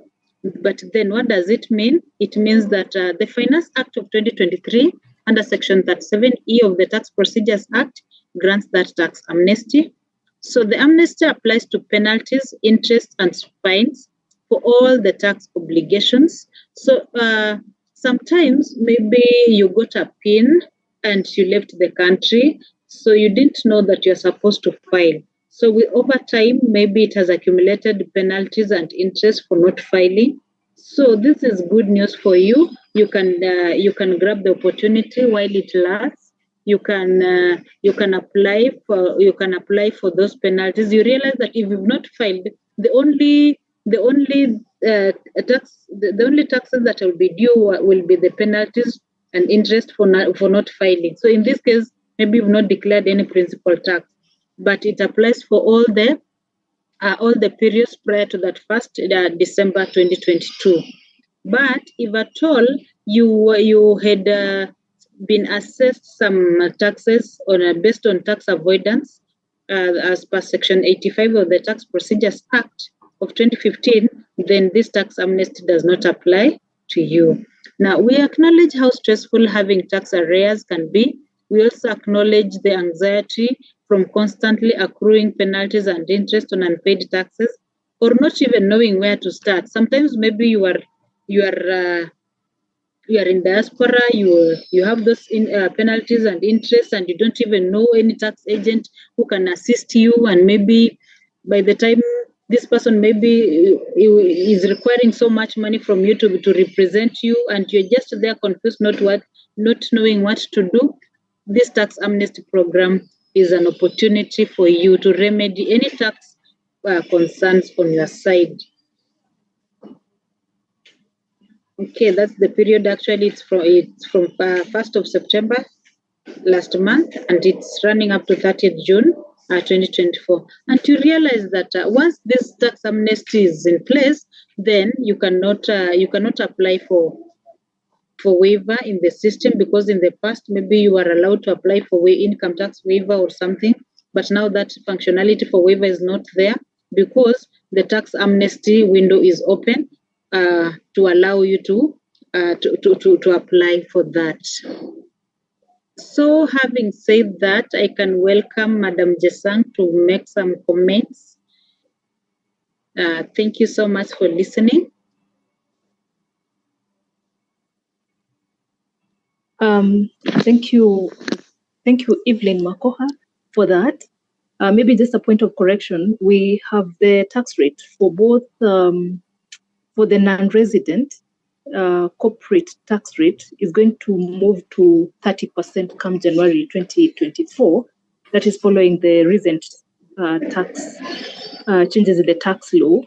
Speaker 11: But then what does it mean? It means that the Finance Act of 2023 under Section 37E of the Tax Procedures Act grants that tax amnesty. So the amnesty applies to penalties, interest, and fines for all the tax obligations. So sometimes maybe you got a PIN and you left the country, so you didn't know that you're supposed to file. So over time, maybe it has accumulated penalties and interest for not filing. So this is good news for you. You can grab the opportunity while it lasts. You can apply for those penalties. You realize that if you've not filed, the only taxes that will be due will be the penalties and interest for not filing. So in this case, maybe you've not declared any principal tax, but it applies for all the periods prior to that first December 2022. But if at all you had been assessed some taxes based on tax avoidance as per Section 85 of the Tax Procedures Act of 2015, then this tax amnesty does not apply to you. Now, we acknowledge how stressful having tax arrears can be. We also acknowledge the anxiety from constantly accruing penalties and interest on unpaid taxes, or not even knowing where to start. Sometimes maybe you are in diaspora, you have those penalties and interest, and you don't even know any tax agent who can assist you. And maybe by the time this person maybe is requiring so much money from you to represent you, and you're just there confused, not knowing what to do, this tax amnesty program is an opportunity for you to remedy any tax concerns on your side. Okay, that's the period. Actually, it's from 1st of September last month, and it's running up to 30th June 2024. And you realize that once this tax amnesty is in place, then you cannot apply for waiver in the system, because in the past maybe you were allowed to apply for income tax waiver or something, but now that functionality for waiver is not there because the tax amnesty window is open to allow you to apply for that. So having said that, I can welcome Madam Jesang to make some comments. Thank you so much for listening.
Speaker 10: Thank you, Evelyn Makoha, for that. Maybe just a point of correction. We have the tax rate for both for the non-resident corporate tax rate is going to move to 30% come January 2024. That is following the recent tax changes in the tax law.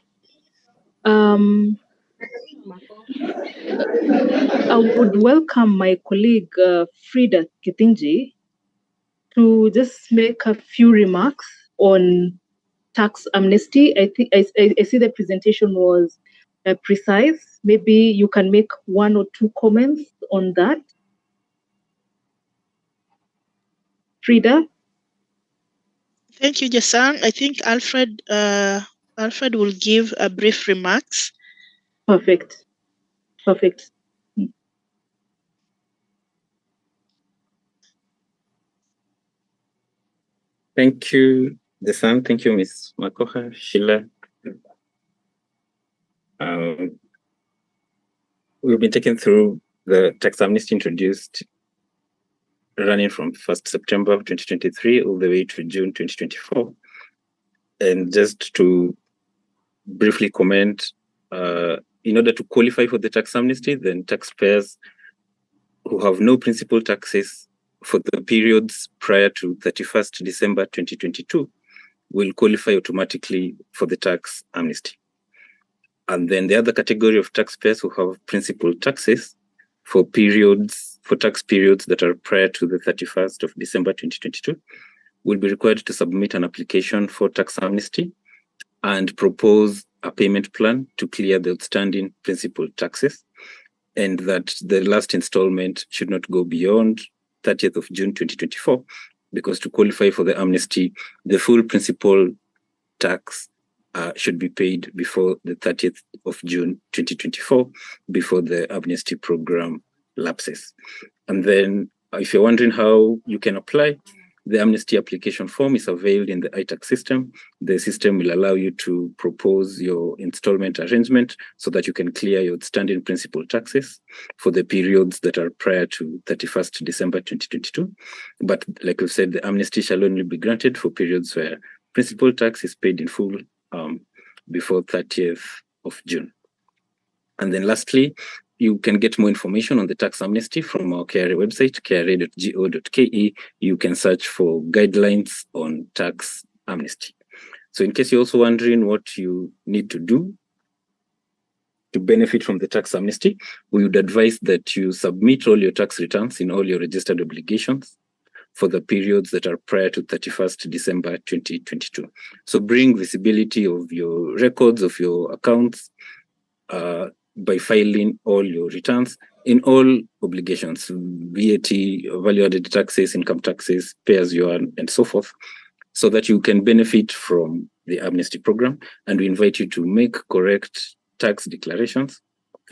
Speaker 10: I would welcome my colleague Frida Kithinji to just make a few remarks on tax amnesty. I think I see the presentation was precise. Maybe you can make one or two comments on that. Frida?
Speaker 3: Thank you, Jesang. I think Alfred will give a brief remarks.
Speaker 10: Perfect. Perfect.
Speaker 12: Thank you, Desan. Thank you, Ms. Makoha, Sheila. We've been taken through the tax amnesty introduced running from 1st September 2023 all the way to June 2024. And just to briefly comment, in order to qualify for the tax amnesty, then taxpayers who have no principal taxes for the periods prior to 31st December 2022 will qualify automatically for the tax amnesty. And then the other category of taxpayers who have principal taxes for tax periods that are prior to the 31st of December 2022 will be required to submit an application for tax amnesty and propose a payment plan to clear the outstanding principal taxes, and that the last installment should not go beyond 30th of June 2024, because to qualify for the amnesty, the full principal tax should be paid before the 30th of June 2024, before the amnesty program lapses. And then if you're wondering how you can apply, the amnesty application form is available in the iTax system. The system will allow you to propose your installment arrangement so that you can clear your outstanding principal taxes for the periods that are prior to 31st December 2022. But like we've said, the amnesty shall only be granted for periods where principal tax is paid in full before 30th of June. And then lastly, you can get more information on the tax amnesty from our KRA website, kra.go.ke. You can search for guidelines on tax amnesty. So in case you're also wondering what you need to do to benefit from the tax amnesty, we would advise that you submit all your tax returns in all your registered obligations for the periods that are prior to 31st December 2022. So bring visibility of your records of your accounts by filing all your returns in all obligations, VAT, value-added taxes, income taxes, pay-as-you-earn, and so forth, so that you can benefit from the amnesty program. And we invite you to make correct tax declarations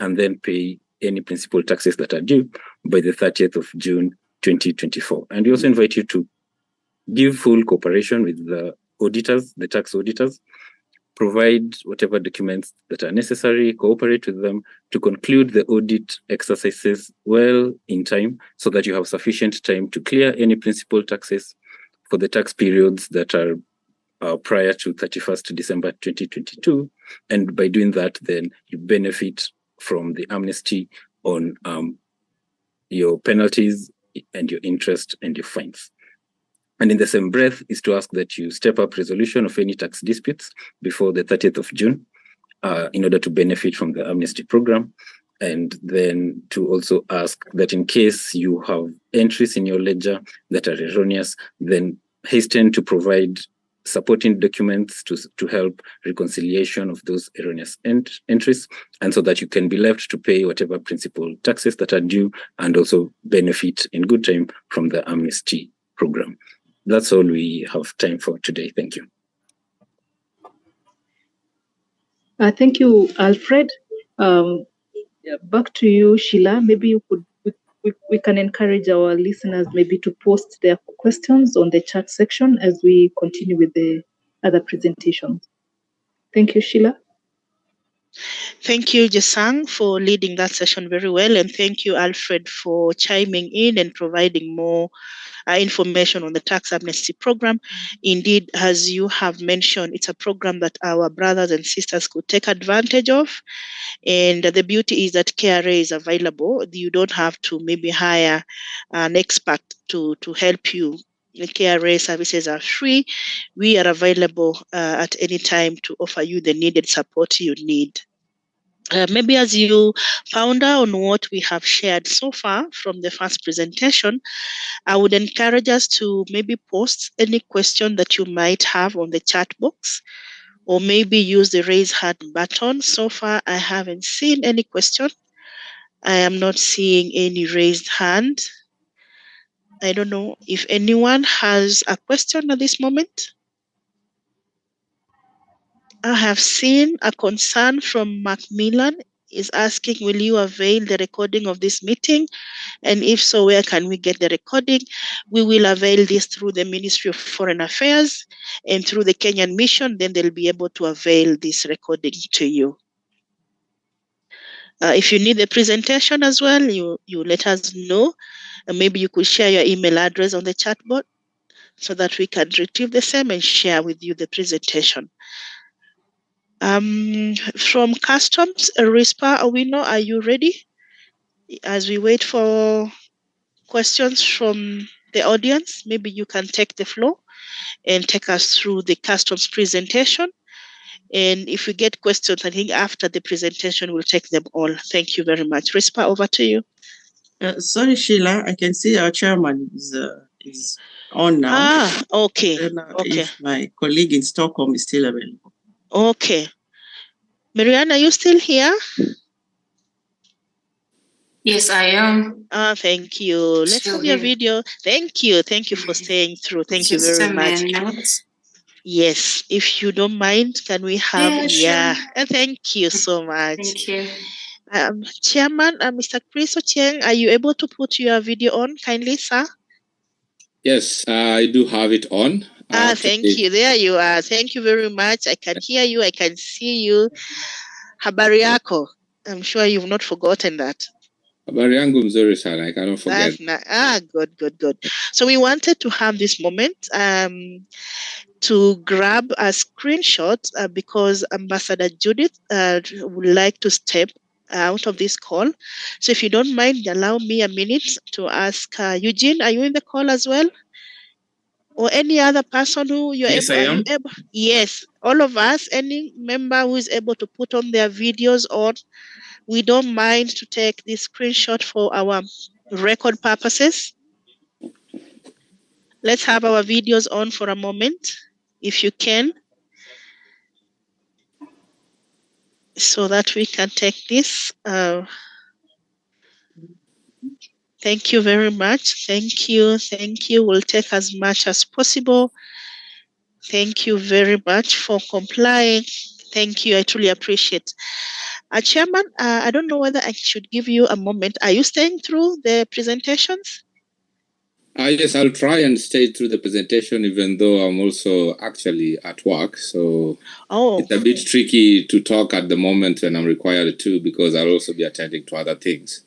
Speaker 12: and then pay any principal taxes that are due by the 30th of June 2024. And we also invite you to give full cooperation with the auditors, the tax auditors, provide whatever documents that are necessary, cooperate with them to conclude the audit exercises well in time so that you have sufficient time to clear any principal taxes for the tax periods that are prior to 31st December 2022. And by doing that, then you benefit from the amnesty on your penalties and your interest and your fines. And in the same breath is to ask that you step up resolution of any tax disputes before the 30th of June in order to benefit from the amnesty program. And then to also ask that in case you have entries in your ledger that are erroneous, then hasten to provide supporting documents to help reconciliation of those erroneous entries, and so that you can be left to pay whatever principal taxes that are due and also benefit in good time from the amnesty program. That's all we have time for today. Thank you.
Speaker 10: Thank you, Alfred. Back to you, Sheila. Maybe you could we can encourage our listeners maybe to post their questions on the chat section as we continue with the other presentations. Thank you, Sheila.
Speaker 3: Thank you, Jesang, for leading that session very well. And thank you, Alfred, for chiming in and providing more information on the tax amnesty program. Indeed, as you have mentioned, it's a program that our brothers and sisters could take advantage of. And the beauty is that KRA is available. You don't have to maybe hire an expert to help you. The KRA services are free. We are available at any time to offer you the needed support you need. Maybe as you ponder on what we have shared so far from the first presentation, I would encourage us to maybe post any question that you might have on the chat box, or maybe use the raise hand button. So far, I haven't seen any question. I am not seeing any raised hand. I don't know if anyone has a question at this moment. I have seen a concern from Macmillan is asking, will you avail the recording of this meeting? And if so, where can we get the recording? We will avail this through the Ministry of Foreign Affairs and through the Kenyan Mission. Then they'll be able to avail this recording to you. If you need the presentation as well, you let us know. And maybe you could share your email address on the chat board so that we can retrieve the same and share with you the presentation. From Customs, Rispa Owino, are you ready? As we wait for questions from the audience, maybe you can take the floor and take us through the Customs presentation. And if we get questions, I think after the presentation, we'll take them all. Thank you very much. Rispa, over to you.
Speaker 7: Sorry, Sheila, I can see our chairman is on now.
Speaker 3: Ah, okay.
Speaker 7: I don't know
Speaker 3: Okay.
Speaker 7: if my colleague in Stockholm is still available.
Speaker 3: Okay. Marianne, are you still here?
Speaker 9: Yes, I am.
Speaker 3: Thank you. Let's have your video. Thank you. Thank you for staying through. Thank you very much. Yes, if you don't mind, can we have?
Speaker 9: Yeah, sure.
Speaker 3: Thank you so much.
Speaker 9: Thank you.
Speaker 3: Chairman, Mr. Chris Ochieng, are you able to put your video on kindly, sir?
Speaker 13: Yes, I do have it on.
Speaker 3: Thank you. There you are. Thank you very much. I can hear you. I can see you. Habari yako. I'm sure you've not forgotten that.
Speaker 13: Habari yangu mzuri sana. I cannot forget.
Speaker 3: Good. So we wanted to have this moment to grab a screenshot because Ambassador Judith would like to step out of this call. So if you don't mind, allow me a minute to ask Eugene, are you in the call as well? Or any other person who you're
Speaker 14: Yes,
Speaker 3: able,
Speaker 14: I am.
Speaker 3: Yes, all of us, any member who is able to put on their videos on, we don't mind to take this screenshot for our record purposes. Let's have our videos on for a moment, if you can, so that we can take this. Thank you very much. Thank you. We'll take as much as possible. Thank you very much for complying. Thank you. I truly appreciate. Chairman, I don't know whether I should give you a moment. Are you staying through the presentations?
Speaker 13: Yes, I'll try and stay through the presentation, even though I'm also actually at work. So it's a bit tricky to talk at the moment when I'm required to, because I'll also be attending to other things.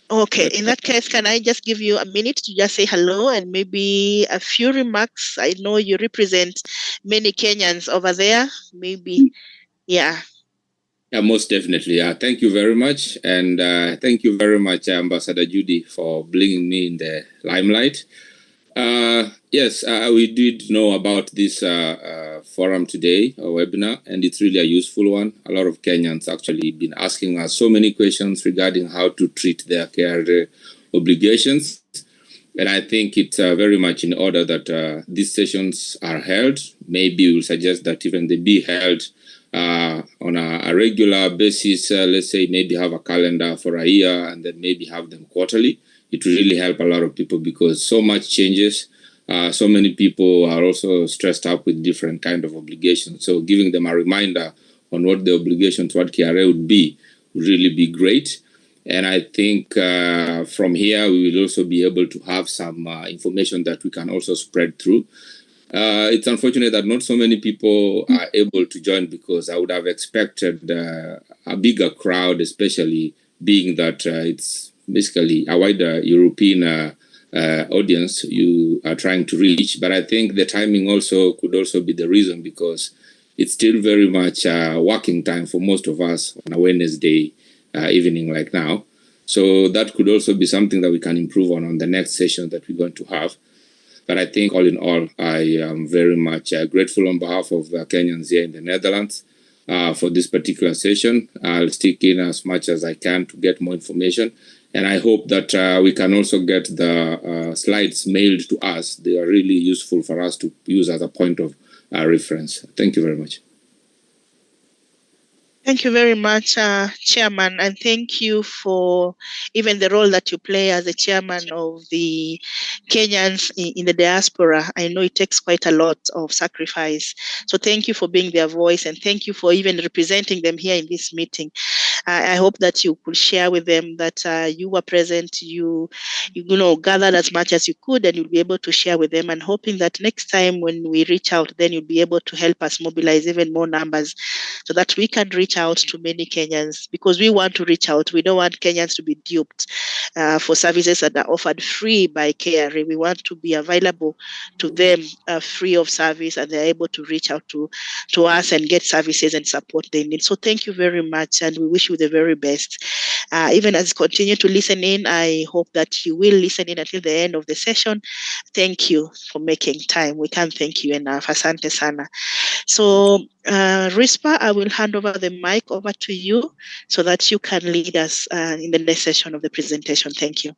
Speaker 3: Okay, in that case, can I just give you a minute to just say hello and maybe a few remarks? I know you represent many Kenyans over there. Maybe, yeah.
Speaker 13: Yeah, most definitely. Thank you very much. And thank you very much, Ambassador Judy, for bringing me in the limelight. Yes, we did know about this forum today, a webinar, and it's really a useful one. A lot of Kenyans actually been asking us so many questions regarding how to treat their care obligations. And I think it's very much in order that these sessions are held. Maybe we'll suggest that even they be held on a regular basis. Let's say maybe have a calendar for a year and then maybe have them quarterly. It will really help a lot of people because so much changes. So many people are also stressed up with different kind of obligations. So giving them a reminder on what the obligation toward KRA would be would really be great. And I think from here, we will also be able to have some information that we can also spread through. It's unfortunate that not so many people are able to join because I would have expected a bigger crowd, especially being that it's basically a wider European audience you are trying to reach. But I think the timing also could also be the reason because it's still very much working time for most of us on a Wednesday evening like now. So that could also be something that we can improve on the next session that we're going to have. But I think all in all, I am very much grateful on behalf of the Kenyans here in the Netherlands for this particular session. I'll stick in as much as I can to get more information. And I hope that we can also get the slides mailed to us. They are really useful for us to use as a point of reference. Thank you very much.
Speaker 3: Thank you very much, Chairman, and thank you for even the role that you play as the chairman of the Kenyans in the diaspora. I know it takes quite a lot of sacrifice. So thank you for being their voice, and thank you for even representing them here in this meeting. I hope that you could share with them that you were present, you gathered as much as you could, and you'll be able to share with them, and hoping that next time when we reach out, then you'll be able to help us mobilize even more numbers so that we can reach out to many Kenyans, because we want to reach out. We don't want Kenyans to be duped for services that are offered free by KRA. We want to be available to them free of service, and they're able to reach out to us and get services and support they need. So thank you very much, and we wish you the very best. Even as you continue to listen in, I hope that you will listen in until the end of the session. Thank you for making time. We can't thank you enough. Asante sana. So, Rispa, I will hand over the mic over to you so that you can lead us in the next session of the presentation. Thank you.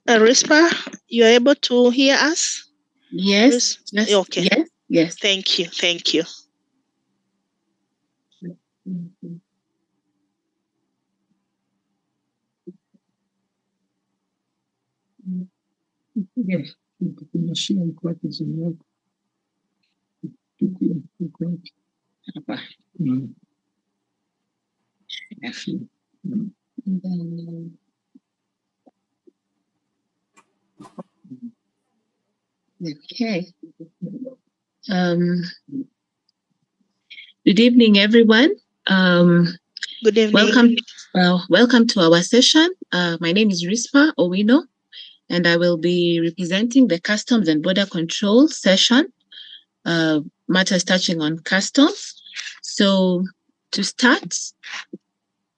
Speaker 3: Rispa, you are able to hear us?
Speaker 7: Yes. Yes.
Speaker 3: Okay.
Speaker 7: Yes. Yes.
Speaker 3: Thank you. Thank you.
Speaker 7: Yes. Okay. Good evening, everyone.
Speaker 3: Good evening.
Speaker 7: Welcome to our session. My name is Rispa Owino, and I will be representing the Customs and Border Control session, matters touching on customs. So to start,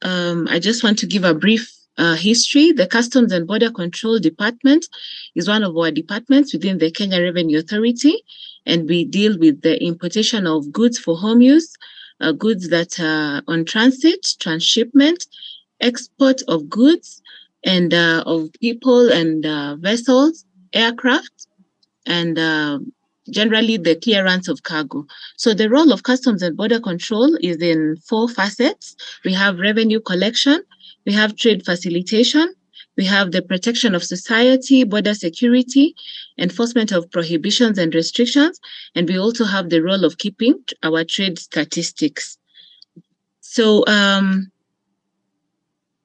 Speaker 7: I just want to give a brief history. The Customs and Border Control Department is one of our departments within the Kenya Revenue Authority, and we deal with the importation of goods for home use, goods that are on transit, transshipment, export of goods, and of people and vessels, aircraft, and generally the clearance of cargo. So the role of Customs and Border Control is in 4 facets. We have revenue collection, we have trade facilitation, we have the protection of society, border security, enforcement of prohibitions and restrictions, and we also have the role of keeping our trade statistics. So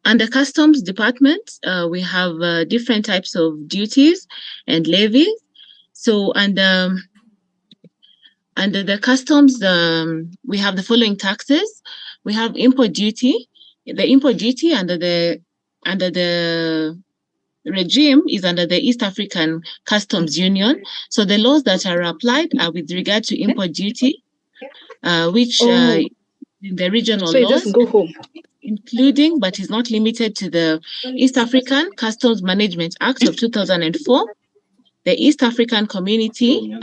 Speaker 7: under Customs Department, we have different types of duties and levies. So under the customs, we have the following taxes. We have import duty. The import duty under the regime is under the East African Customs Union. So the laws that are applied are with regard to import duty, which in the regional
Speaker 10: So you
Speaker 7: laws,
Speaker 10: just go home.
Speaker 7: including but is not limited to the East African Customs Management Act of 2004, the East African Community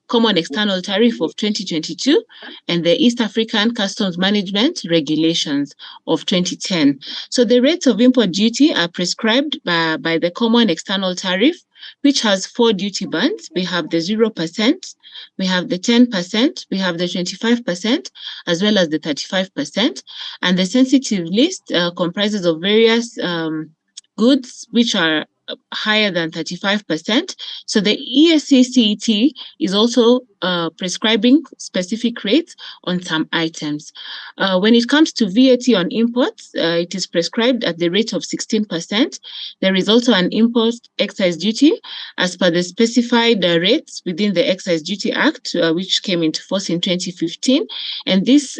Speaker 7: Common External Tariff of 2022, and the East African Customs Management Regulations of 2010. So the rates of import duty are prescribed by the Common External Tariff, which has 4 duty bands. We have the 0%, we have the 10%, we have the 25%, as well as the 35%. And the sensitive list comprises of various goods which are higher than 35%. So the ESCCET is also prescribing specific rates on some items. When it comes to VAT on imports, it is prescribed at the rate of 16%. There is also an import excise duty as per the specified rates within the Excise Duty Act, which came into force in 2015. And this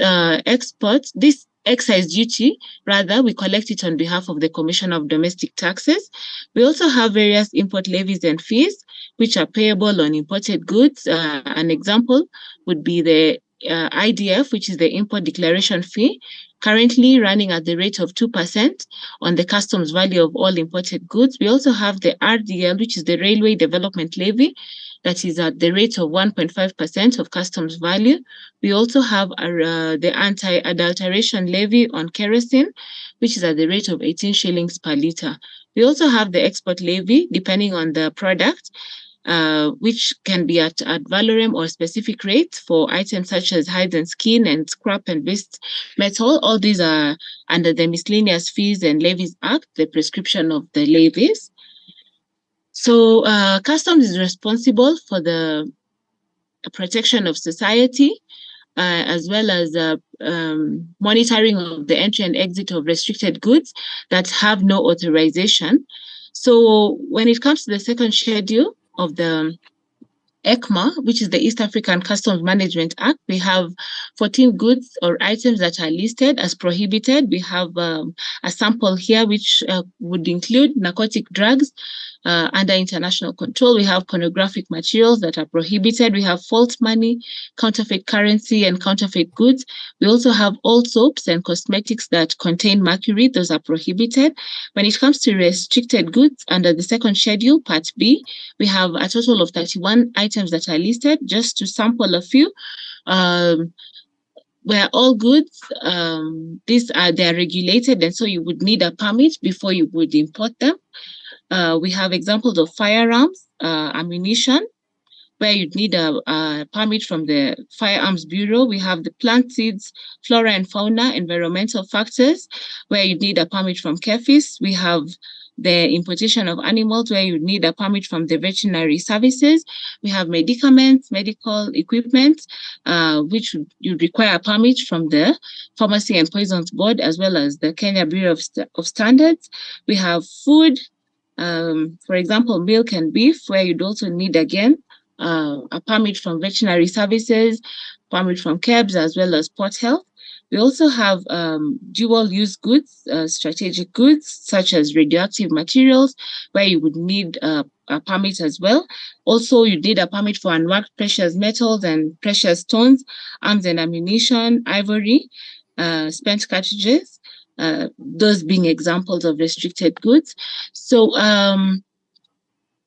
Speaker 7: excise duty, rather, we collect it on behalf of the Commission of Domestic Taxes. We also have various import levies and fees, which are payable on imported goods. An example would be the IDF, which is the import declaration fee, currently running at the rate of 2% on the customs value of all imported goods. We also have the RDL, which is the Railway Development Levy, that is at the rate of 1.5% of customs value. We also have the anti-adulteration levy on kerosene, which is at the rate of 18 shillings per litre.
Speaker 11: We also have the export levy, depending on the product, which can be at ad valorem or specific rates for items such as hide and skin and scrap and waste metal. All these are under the Miscellaneous Fees and Levies Act, the prescription of the levies. So customs is responsible for the protection of society, as well as monitoring of the entry and exit of restricted goods that have no authorization. So when it comes to the second schedule of the ECMA, which is the East African Customs Management Act, we have 14 goods or items that are listed as prohibited. We have a sample here, which would include narcotic drugs, under international control. We have pornographic materials that are prohibited. We have false money, counterfeit currency, and counterfeit goods. We also have all soaps and cosmetics that contain mercury. Those are prohibited. When it comes to restricted goods under the second schedule, Part B, we have a total of 31 items that are listed. Just to sample a few, where all goods, they're regulated, and so you would need a permit before you would import them. We have examples of firearms, ammunition, where you'd need a permit from the Firearms Bureau. We have the plant seeds, flora and fauna, environmental factors, where you'd need a permit from KEFIS. We have the importation of animals, where you need a permit from the veterinary services. We have medicaments, medical equipment, which you require a permit from the Pharmacy and Poisons Board, as well as the Kenya Bureau of Standards. We have food, for example, milk and beef, where you'd also need, again, a permit from veterinary services, permit from KEBS, as well as Port Health. We also have dual-use goods, strategic goods, such as radioactive materials, where you would need a permit as well. Also, you need a permit for unmarked precious metals and precious stones, arms and ammunition, ivory, spent cartridges, those being examples of restricted goods. So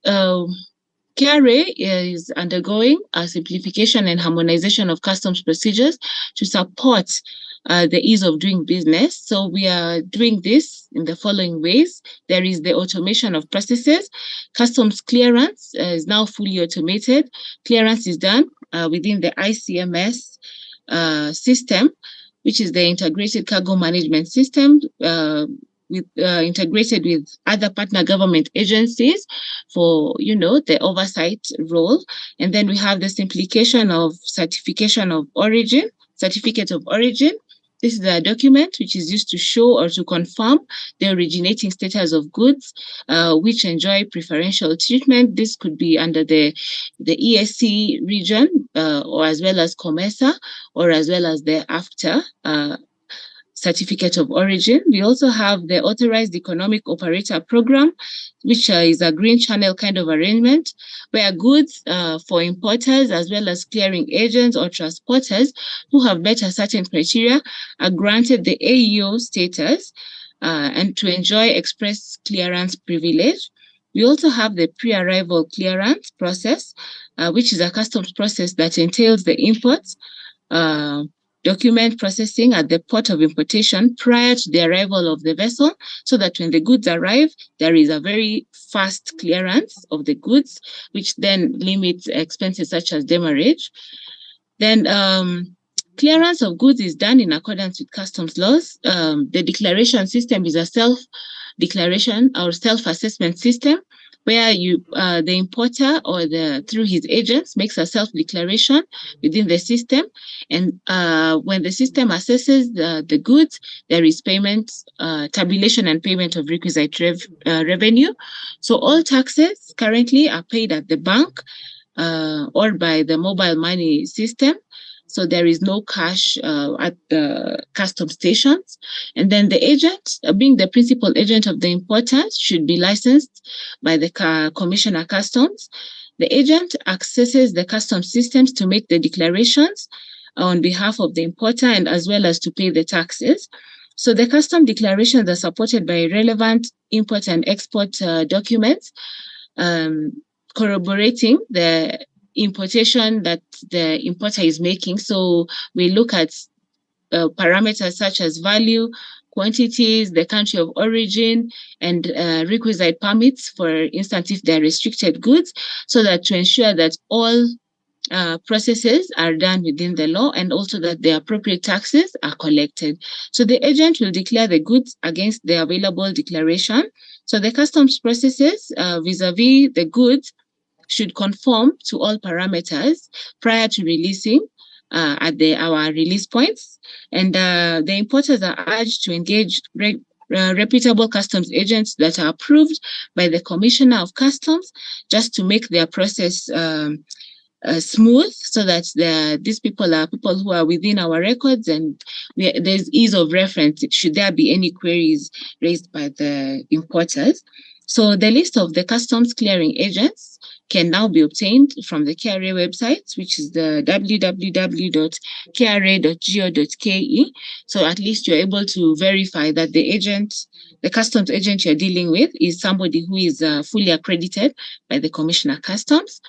Speaker 11: KRA is undergoing a simplification and harmonization of customs procedures to support the ease of doing business. So we are doing this in the following ways. There is the automation of processes. Customs clearance is now fully automated. Clearance is done within the ICMS system, which is the Integrated Cargo Management System, integrated with other partner government agencies for, the oversight role. And then we have the simplification of certificate of origin. This is a document which is used to show or to confirm the originating status of goods which enjoy preferential treatment. This could be under the ESC region, or as well as COMESA, or as well as the AFTA certificate of origin. We also have the Authorized Economic Operator Program, which is a green channel kind of arrangement, where goods for importers as well as clearing agents or transporters who have met a certain criteria are granted the AEO status and to enjoy express clearance privilege. We also have the pre-arrival clearance process, which is a customs process that entails the imports, document processing at the port of importation prior to the arrival of the vessel, so that when the goods arrive, there is a very fast clearance of the goods, which then limits expenses such as demurrage. Then clearance of goods is done in accordance with customs laws. The declaration system is a self-declaration or self-assessment system, where the importer or through his agents makes a self-declaration within the system. And when the system assesses the goods, there is payment, tabulation and payment of requisite revenue. So all taxes currently are paid at the bank or by the mobile money system. So there is no cash at the custom stations. And then the agent, being the principal agent of the importer, should be licensed by the Commissioner Customs. The agent accesses the customs systems to make the declarations on behalf of the importer and as well as to pay the taxes. So the custom declarations are supported by relevant import and export documents, corroborating the importation that the importer is making. So we look at parameters such as value,
Speaker 14: quantities, the country of origin, and requisite permits, for instance, if they're restricted goods, so that to ensure that all processes are done within the law, and also that the appropriate taxes are collected. So the agent will declare the goods against the available declaration. So the customs processes vis-a-vis the goods should conform to all parameters prior to releasing at our release points. And the importers are urged to engage reputable customs agents that are approved by the Commissioner of Customs, just to make their process smooth, so that these people are people who are within our records, and there's ease of reference should there be any queries raised by the importers. So the list of the customs clearing agents can now be obtained from the KRA website, which is the www.kra.go.ke. So at least you're able to verify that the customs agent you're dealing with is somebody who is fully accredited by the Commissioner of Customs.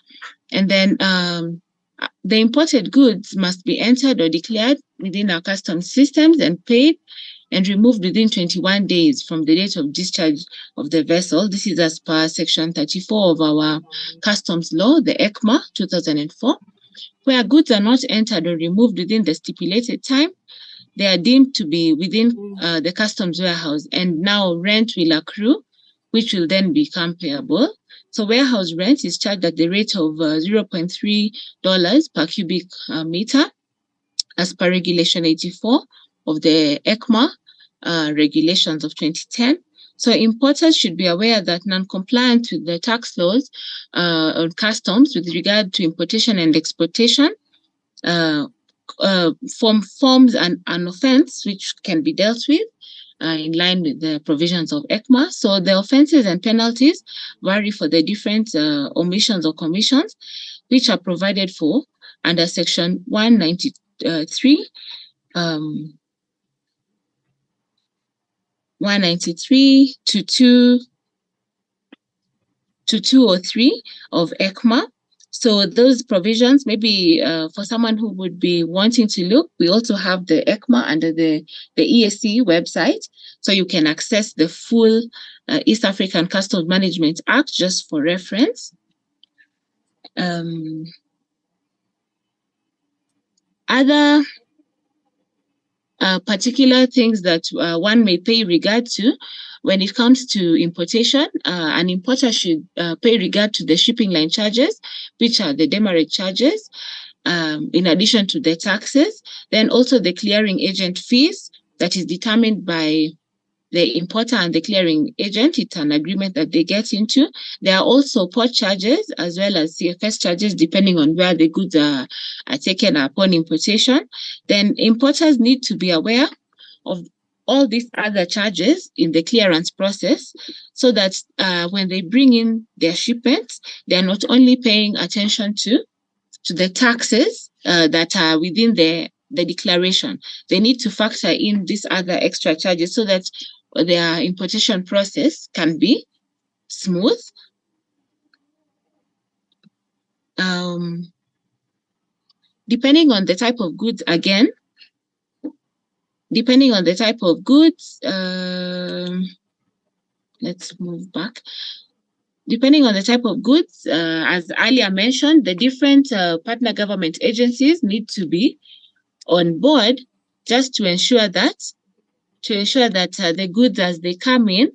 Speaker 14: And then the imported goods must be entered or declared within our customs systems and paid and removed within 21 days from the date of discharge of the vessel. This is as per Section 34 of our customs law, the ECMA 2004. Where goods are not entered or removed within the stipulated time, they are deemed to be within the customs warehouse, and now rent will accrue, which will then become payable. So warehouse rent is charged at the rate of $0.3 per cubic meter, as per Regulation 84 of the ECMA regulations of 2010. So importers should be aware that non-compliance with the tax laws on customs with regard to importation and exportation forms an offense which can be dealt with in line with the provisions of ECMA. So the offenses and penalties vary for the different omissions or commissions, which are provided for under Section 193, 193 to 203 of ECMA. So those provisions, maybe for someone who would be wanting to look, we also have the ECMA under the ESC website. So you can access the full East African Customs Management Act just for reference. Other particular things that one may pay regard to when it comes to importation, an importer should pay regard to the shipping line charges, which are the demurrage charges, in addition to the taxes. Then also the clearing agent fees that is determined by the importer and the clearing agent. It's an agreement that they get into. There are also port charges as well as CFS charges, depending on where the goods are taken upon importation. Then importers need to be aware of all these other charges in the clearance process, so that when they bring in their shipments, they're not only paying attention to the taxes that are within the declaration. They need to factor in these other extra charges so that their importation process can be smooth. Depending on the type of goods, again, let's move back. Depending on the type of goods, as earlier mentioned, the different partner government agencies need to be on board just to ensure that the goods as they come in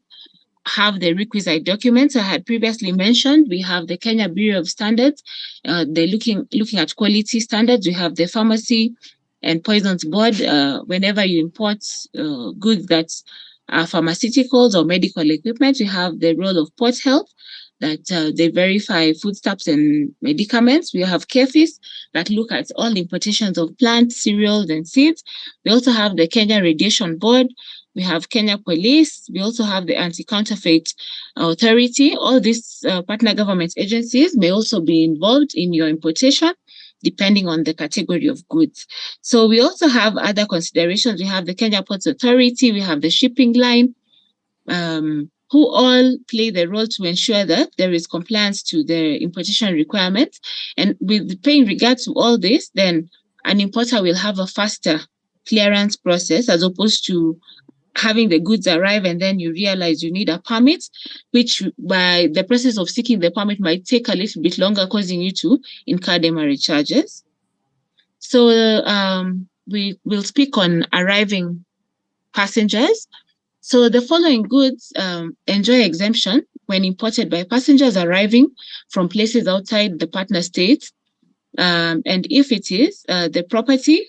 Speaker 14: have the requisite documents. I had previously mentioned we have the Kenya Bureau of Standards. They're looking at quality standards. We have the Pharmacy and Poisons Board. Whenever you import goods that are pharmaceuticals or medical equipment, we have the role of Port Health, that they verify foodstuffs and medicaments. We have KEFIS that look at all importations of plants, cereals, and seeds. We also have the Kenya Radiation Board. We have Kenya Police. We also have the Anti-Counterfeit Authority. All these partner government agencies may also be involved in your importation, depending on the category of goods. So we also have other considerations. We have the Kenya Ports Authority. We have the shipping line, who all play the role to ensure that there is compliance to the importation requirements. And with paying regard to all this, then an importer will have a faster clearance process as opposed to having the goods arrive and then you realize you need a permit, which by the process of seeking the permit might take a little bit longer, causing you to incur demurrage charges. So we will speak on arriving passengers. So the following goods enjoy exemption when imported by passengers arriving from places outside the partner states. And if it is the property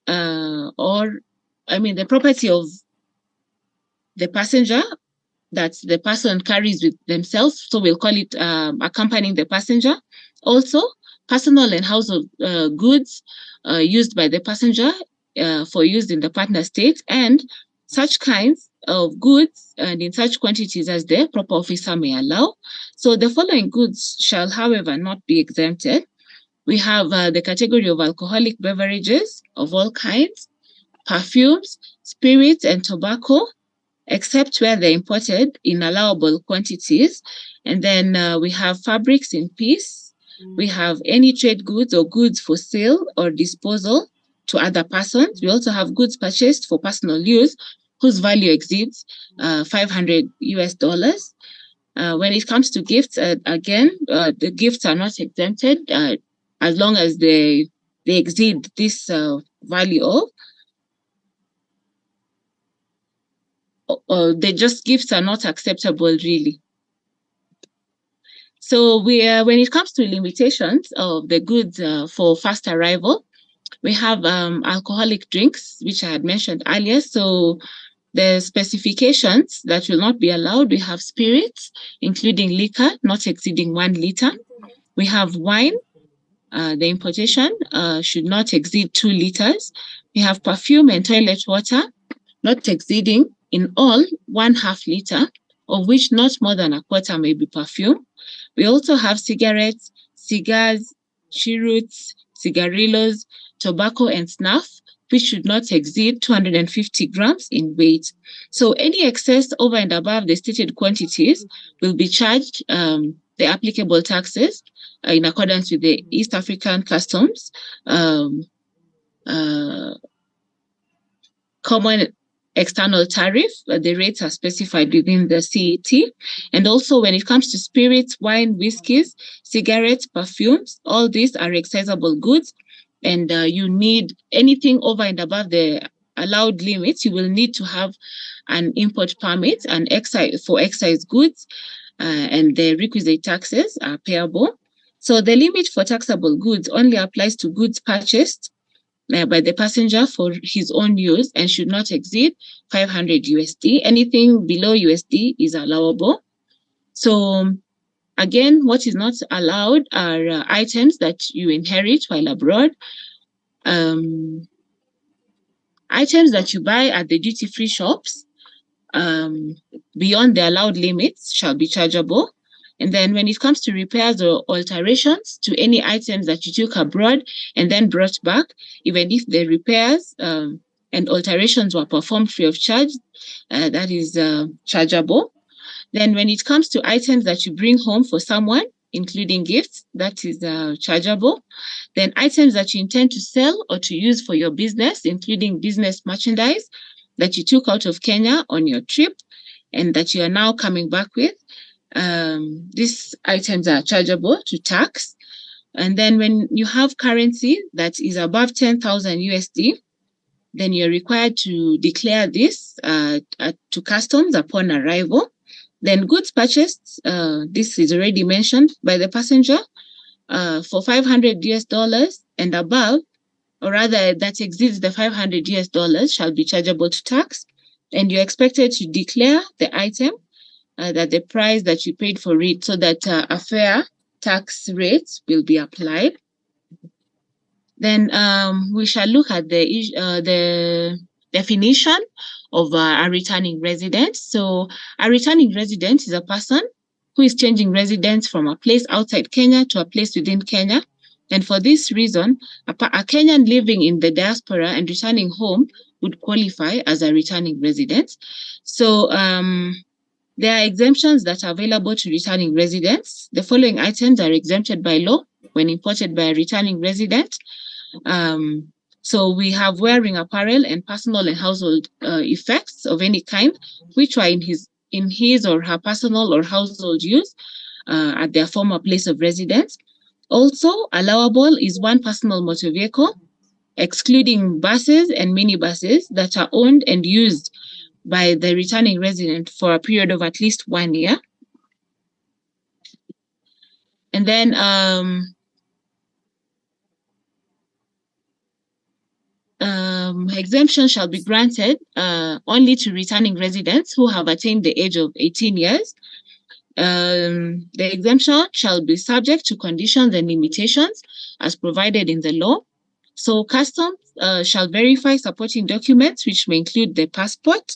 Speaker 14: the property of the passenger that the person carries with themselves, so we'll call it accompanying the passenger. Also, personal and household goods used by the passenger for use in the partner state, and such kinds of goods and in such quantities as the proper officer may allow. So the following goods shall, however, not be exempted. We have the category of alcoholic beverages of all kinds, perfumes, spirits, and tobacco, except where they're imported in allowable quantities. And then we have fabrics in piece. We have any trade goods or goods for sale or disposal to other persons. We also have goods purchased for personal use whose value exceeds $500 US. When it comes to gifts, again, the gifts are not exempted as long as they exceed this value of. Gifts are not acceptable, really. So when it comes to limitations of the goods for fast arrival, we have alcoholic drinks, which I had mentioned earlier. So the specifications that will not be allowed, we have spirits, including liquor, not exceeding 1 liter. We have wine. The importation should not exceed 2 liters. We have perfume and toilet water, not exceeding in all 1/2 liter, of which not more than a quarter may be perfume. We also have cigarettes, cigars, cheroots, cigarillos, tobacco, and snuff, which should not exceed 250 grams in weight. So any excess over and above the stated quantities will be charged the applicable taxes in accordance with the East African Customs common external tariff. The rates are specified within the CET. And also when it comes to spirits, wine, whiskeys, cigarettes, perfumes, all these are excisable goods. And you need anything over and above the allowed limits, you will need to have an import permit and for excise goods, and the requisite taxes are payable. So the limit for taxable goods only applies to goods purchased by the passenger for his own use and should not exceed 500 USD. Anything below USD is allowable. So again, what is not allowed are items that you inherit while abroad, items that you buy at the duty-free shops beyond the allowed limits shall be chargeable. And then when it comes to repairs or alterations to any items that you took abroad and then brought back, even if the repairs and alterations were performed free of charge, that is chargeable. Then when it comes to items that you bring home for someone, including gifts, that is chargeable. Then items that you intend to sell or to use for your business, including business merchandise that you took out of Kenya on your trip and that you are now coming back with, these items are chargeable to tax. And then when you have currency that is above 10,000 USD, then you're required to declare this to customs upon arrival. Then goods purchased, this is already mentioned by the passenger, for $500 and above, or rather that exceeds the $500 shall be chargeable to tax. And you're expected to declare the item that the price that you paid for it, so that a fair tax rate will be applied. Then we shall look at the definition of a returning resident. So a returning resident is a person who is changing residence from a place outside Kenya to a place within Kenya. And for this reason, a Kenyan living in the diaspora and returning home would qualify as a returning resident. So there are exemptions that are available to returning residents. The following items are exempted by law when imported by a returning resident. So we have wearing apparel and personal and household effects of any kind, which are in his or her personal or household use at their former place of residence. Also allowable is one personal motor vehicle, excluding buses and minibuses that are owned and used by the returning resident for a period of at least 1 year. And then exemption shall be granted only to returning residents who have attained the age of 18 years. The exemption shall be subject to conditions and limitations as provided in the law. So customs shall verify supporting documents, which may include the passport,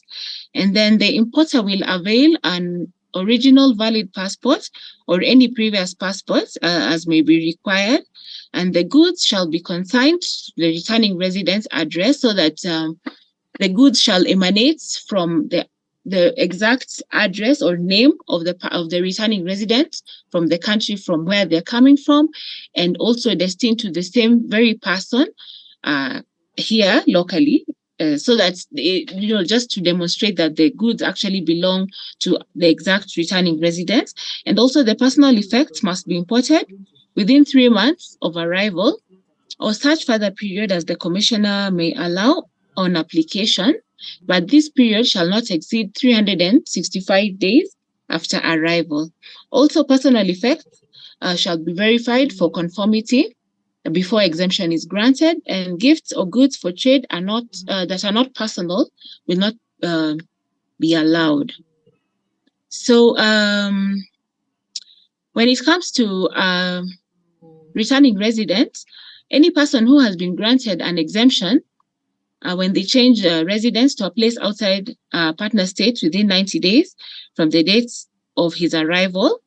Speaker 14: and then the importer will avail an original valid passport or any previous passports as may be required, and the goods shall be consigned to the returning resident's address so that the goods shall emanate from the exact address or name of the returning resident from the country from where they're coming from, and also destined to the same very person here locally, so that just to demonstrate that the goods actually belong to the exact returning residents. And also the personal effects must be imported within 3 months of arrival or such further period as the commissioner may allow on application, but this period shall not exceed 365 days after arrival. Also, personal effects shall be verified for conformity before exemption is granted, and gifts or goods for trade are not that are not personal will not be allowed. So when it comes to returning residents, any person who has been granted an exemption when they change residence to a place outside partner state within 90 days from the date of his arrival,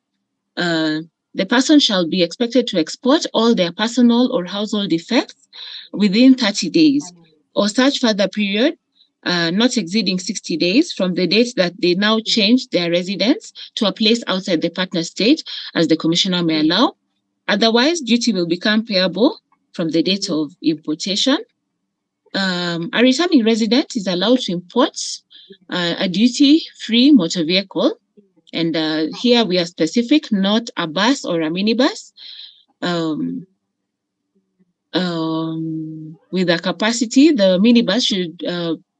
Speaker 14: the person shall be expected to export all their personal or household effects within 30 days or such further period not exceeding 60 days from the date that they now change their residence to a place outside the partner state as the commissioner may allow. Otherwise, duty will become payable from the date of importation. A returning resident is allowed to import a duty-free motor vehicle, and here we are specific, not a bus or a minibus, with a capacity. The minibus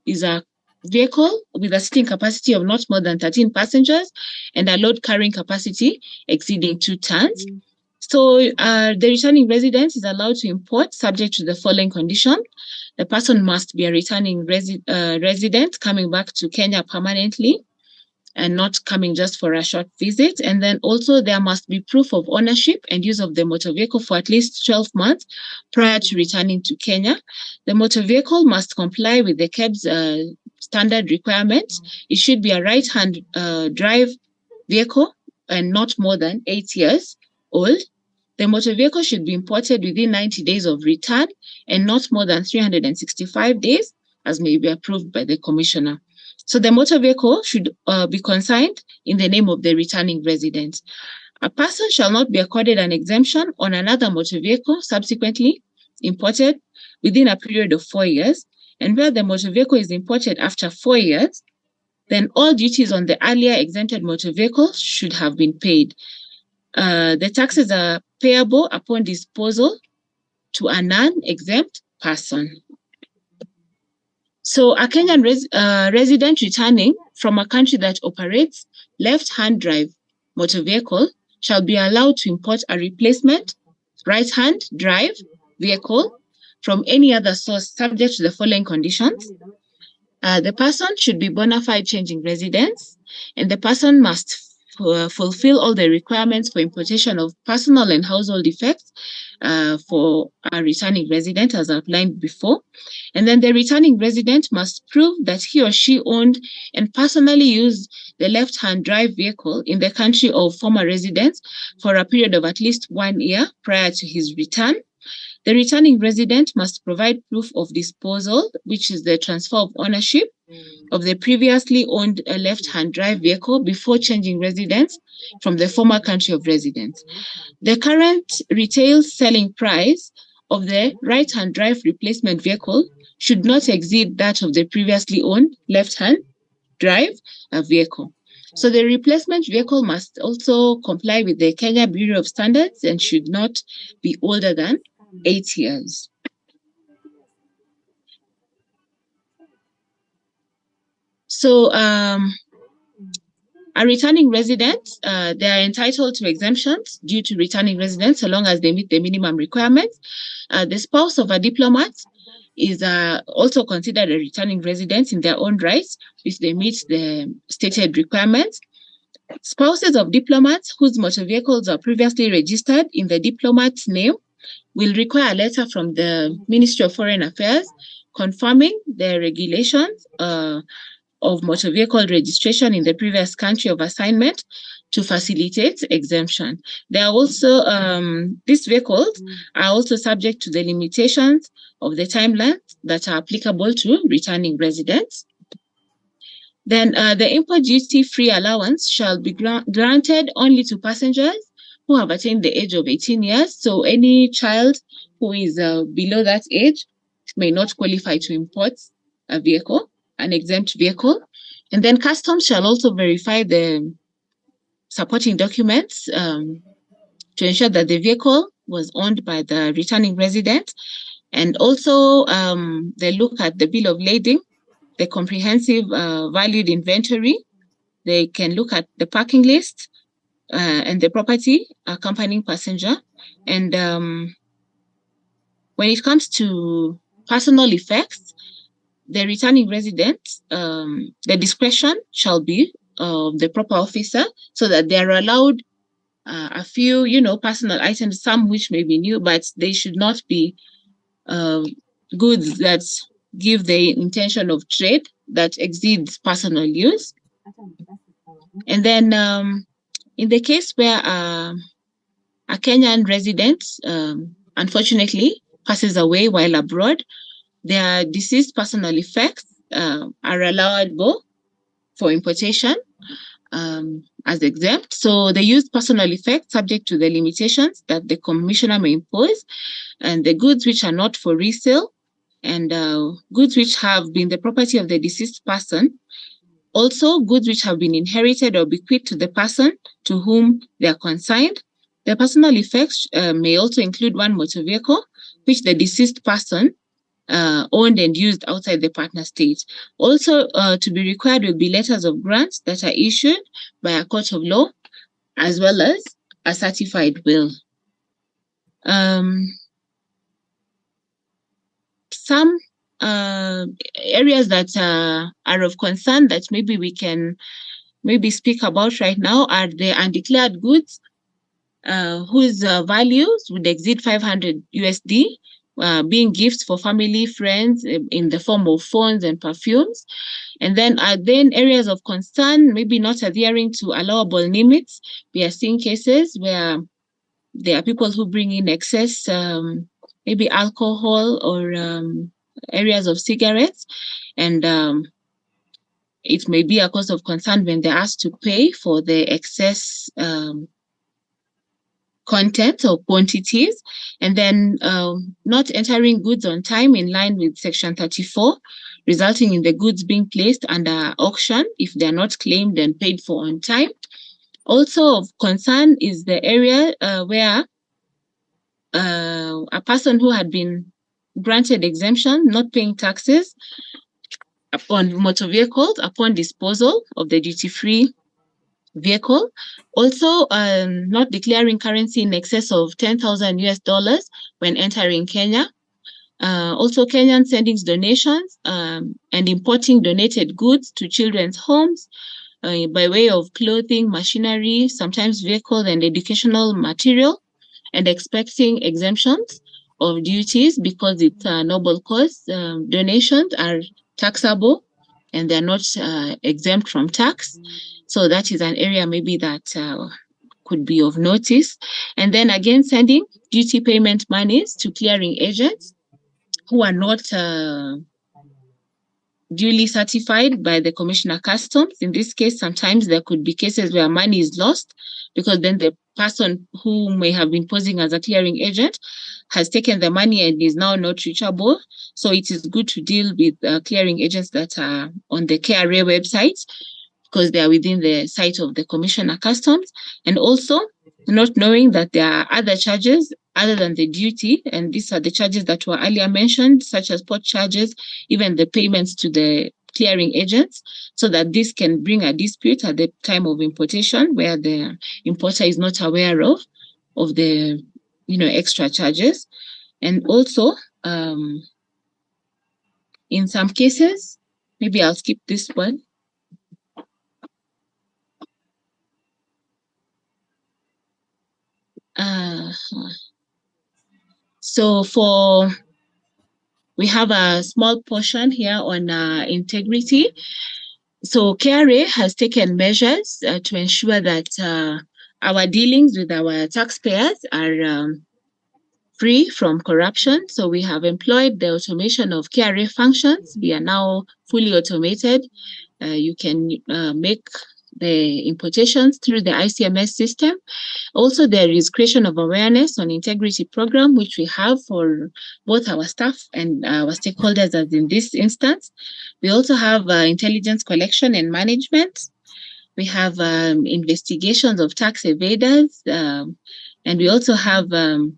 Speaker 14: is a vehicle with a seating capacity of not more than 13 passengers and a load carrying capacity exceeding 2 tons. So the returning resident is allowed to import subject to the following condition. The person must be a returning resident coming back to Kenya permanently and not coming just for a short visit. And then also there must be proof of ownership and use of the motor vehicle for at least 12 months prior to returning to Kenya. The motor vehicle must comply with the KEBS standard requirements. It should be a right-hand drive vehicle and not more than 8 years old. The motor vehicle should be imported within 90 days of return and not more than 365 days, as may be approved by the commissioner. So the motor vehicle should be consigned in the name of the returning resident. A person shall not be accorded an exemption on another motor vehicle subsequently imported within a period of 4 years. And where the motor vehicle is imported after 4 years, then all duties on the earlier exempted motor vehicle should have been paid. The taxes are payable upon disposal to a non-exempt person. So a Kenyan resident returning from a country that operates left-hand drive motor vehicle shall be allowed to import a replacement right-hand drive vehicle from any other source subject to the following conditions. The person should be bona fide changing residence, and the person must fulfill all the requirements for importation of personal and household effects for a returning resident as outlined before. And then the returning resident must prove that he or she owned and personally used the left-hand drive vehicle in the country of former residence for a period of at least 1 year prior to his return. The returning resident must provide proof of disposal, which is the transfer of ownership of the previously owned left-hand drive vehicle before changing residence from the former country of residence. The current retail selling price of the right-hand drive replacement vehicle should not exceed that of the previously owned left-hand drive vehicle. So the replacement vehicle must also comply with the Kenya Bureau of Standards and should not be older than 8 years. So a returning resident, they are entitled to exemptions due to returning residents so long as they meet the minimum requirements. The spouse of a diplomat is also considered a returning resident in their own rights if they meet the stated requirements. Spouses of diplomats whose motor vehicles are previously registered in the diplomat's name will require a letter from the Ministry of Foreign Affairs confirming the regulations of motor vehicle registration in the previous country of assignment to facilitate exemption. There are also, these vehicles are also subject to the limitations of the timeline that are applicable to returning residents. Then the import duty-free allowance shall be granted only to passengers who have attained the age of 18 years. So any child who is below that age may not qualify to import a vehicle, an exempt vehicle. And then customs shall also verify the supporting documents to ensure that the vehicle was owned by the returning resident. And also they look at the bill of lading, the comprehensive valued inventory. They can look at the parking list and the property accompanying passenger. And when it comes to personal effects, the returning resident, the discretion shall be the proper officer so that they are allowed a few, personal items, some which may be new, but they should not be goods that give the intention of trade that exceeds personal use. And then in the case where a Kenyan resident unfortunately passes away while abroad, their deceased personal effects are allowable for importation as exempt. So the used personal effects subject to the limitations that the commissioner may impose, and the goods which are not for resale, and goods which have been the property of the deceased person. Also, goods which have been inherited or bequeathed to the person to whom they are consigned. The personal effects may also include one motor vehicle which the deceased person owned and used outside the partner state. Also, to be required will be letters of grant that are issued by a court of law, as well as a certified will. Some areas that are of concern that maybe we can speak about right now are the undeclared goods whose values would exceed 500 USD, being gifts for family, friends in the form of phones and perfumes. And then areas of concern, maybe not adhering to allowable limits. We are seeing cases where there are people who bring in excess, maybe alcohol or areas of cigarettes, and it may be a cause of concern when they're asked to pay for the excess content or quantities, and then not entering goods on time in line with Section 34, resulting in the goods being placed under auction if they're not claimed and paid for on time. Also of concern is the area where a person who had been granted exemption, not paying taxes upon motor vehicles upon disposal of the duty-free vehicle. Also, not declaring currency in excess of 10,000 US dollars when entering Kenya. Also, Kenyans sending donations and importing donated goods to children's homes by way of clothing, machinery, sometimes vehicle and educational material, and expecting exemptions of duties because it's a noble cause. Donations are taxable and they're not exempt from tax. So that is an area maybe that could be of notice. And then again, sending duty payment monies to clearing agents who are not duly certified by the Commissioner Customs. In this case, sometimes there could be cases where money is lost because then the person who may have been posing as a clearing agent has taken the money and is now not reachable. So it is good to deal with clearing agents that are on the KRA website because they are within the site of the Commissioner Customs, and also not knowing that there are other charges other than the duty, and these are the charges that were earlier mentioned, such as port charges, even the payments to the clearing agents, so that this can bring a dispute at the time of importation where the importer is not aware of the extra charges. And also in some cases, maybe I'll skip this one. So we have a small portion here on integrity. So KRA has taken measures to ensure that our dealings with our taxpayers are free from corruption. So we have employed the automation of KRA functions. We are now fully automated. You can make the importations through the ICMS system. Also, there is creation of awareness on integrity program, which we have for both our staff and our stakeholders, as in this instance. We also have intelligence collection and management. We have investigations of tax evaders. And we also have a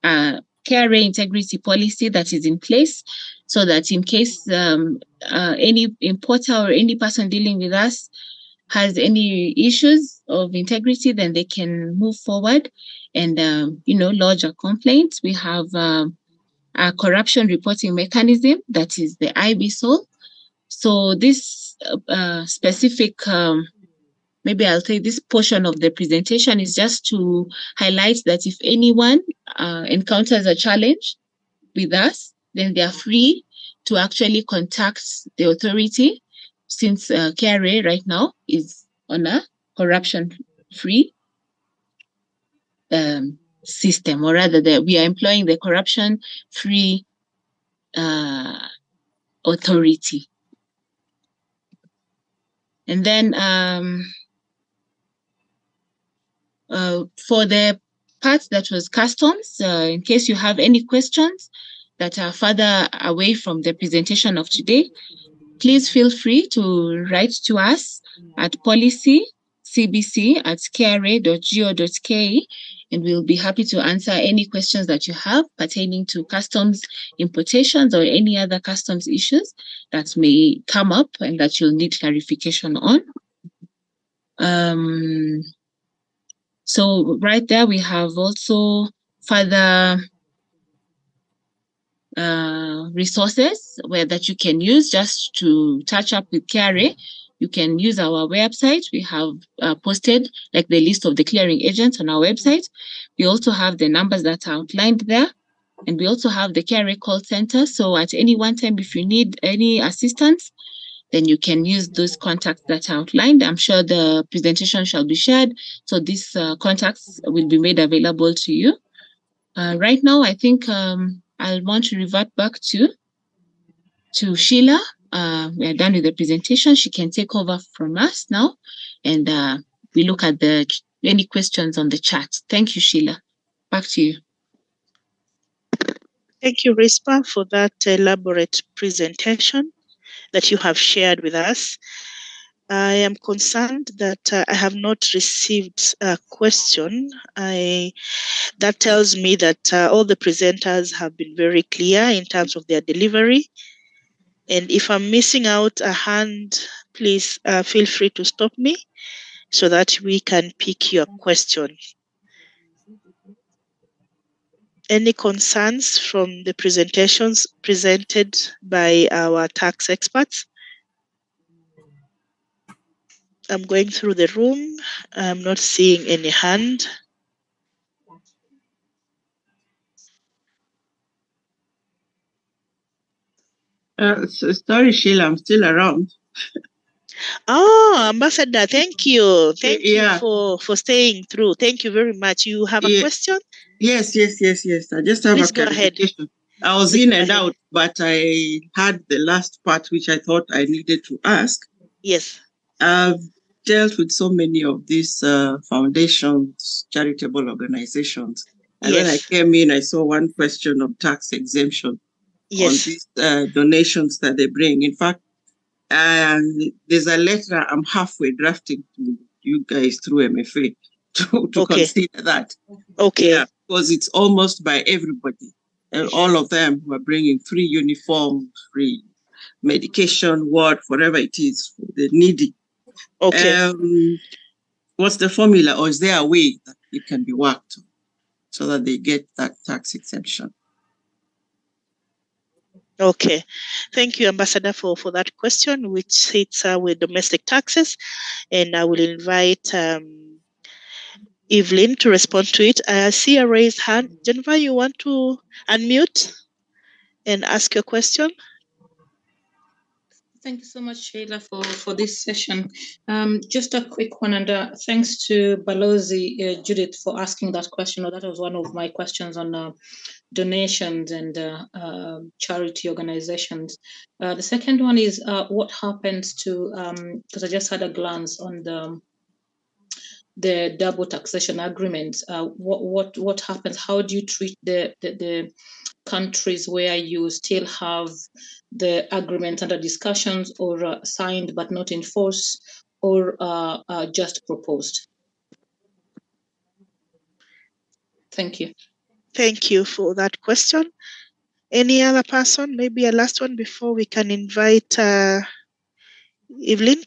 Speaker 14: KRA integrity policy that is in place so that in case any importer or any person dealing with us has any issues of integrity, then they can move forward and, lodge a complaint. We have a corruption reporting mechanism that is the IBSOL. So this specific, maybe I'll say this portion of the presentation is just to highlight that if anyone encounters a challenge with us, then they are free to actually contact the authority, since KRA right now is on a corruption-free system, or rather we are employing the corruption-free authority. And then for the part that was customs, in case you have any questions that are further away from the presentation of today, please feel free to write to us at policycbc@kra.go.ke, and we'll be happy to answer any questions that you have pertaining to customs importations or any other customs issues that may come up and that you'll need clarification on. So right there, we have also further resources that you can use just to touch up with KRA. You can use our website. We have posted like the list of the clearing agents on our website. We also have the numbers that are outlined there. And we also have the KRA call center. So at any one time, if you need any assistance, then you can use those contacts that are outlined. I'm sure the presentation shall be shared. So these contacts will be made available to you. Right now, I think I'll want to revert back to Sheila. We are done with the presentation. She can take over from us now, and we look at any questions on the chat. Thank you, Sheila. Back to you.
Speaker 3: Thank you, Rispa, for that elaborate presentation that you have shared with us. I am concerned that I have not received a question. That tells me that all the presenters have been very clear in terms of their delivery. And if I'm missing out a hand, please feel free to stop me so that we can pick your question. Any concerns from the presentations presented by our tax experts? I'm going through the room. I'm not seeing any hand.
Speaker 7: Sorry, Sheila, I'm still around.
Speaker 3: Oh, Ambassador, thank you. Thank you for staying through. Thank you very much. You have a question?
Speaker 7: Yes. I just have
Speaker 3: Please
Speaker 7: a
Speaker 3: go ahead.
Speaker 7: clarification. I was in and out, but I had the last part which I thought I needed to ask.
Speaker 3: Yes.
Speaker 7: I've dealt with so many of these foundations, charitable organizations. And when I came in, I saw one question of tax exemption on these donations that they bring. In fact, there's a letter I'm halfway drafting to you guys through MFA to consider that.
Speaker 3: Okay.
Speaker 7: Yeah, because it's almost by everybody. And all of them were bringing free uniform, free medication, whatever it is for the needy.
Speaker 3: Okay.
Speaker 7: What's the formula, or is there a way that it can be worked so that they get that tax exemption?
Speaker 3: Okay. Thank you, Ambassador, for that question, which sits with domestic taxes. And I will invite Evelyn to respond to it. I see a raised hand. Jennifer, you want to unmute and ask your question?
Speaker 15: Thank you so much, Sheila, for this session. Just a quick one, and thanks to Balozi Judith for asking that question. That was one of my questions on donations and charity organizations. The second one is what happens to, because I just had a glance on the double taxation agreements. What happens? How do you treat the countries where you still have the agreement under discussions, or signed but not in force, or just proposed? Thank you.
Speaker 3: Thank you for that question. Any other person? Maybe a last one before we can invite Evelyn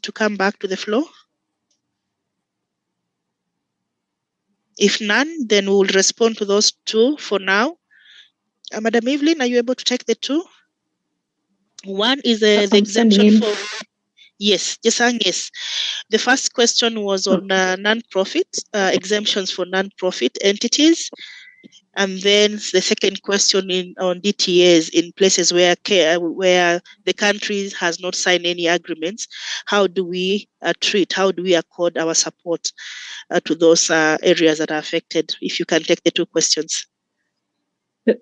Speaker 3: to come back to the floor. If none, then we'll respond to those two for now. Madam Evelyn, are you able to take the two? One is the exemption for... Yes, yes. The first question was on non-profit, exemptions for non-profit entities. And then the second question on DTAs in places where the country has not signed any agreements. How do we how do we accord our support to those areas that are affected? If you can take the two questions.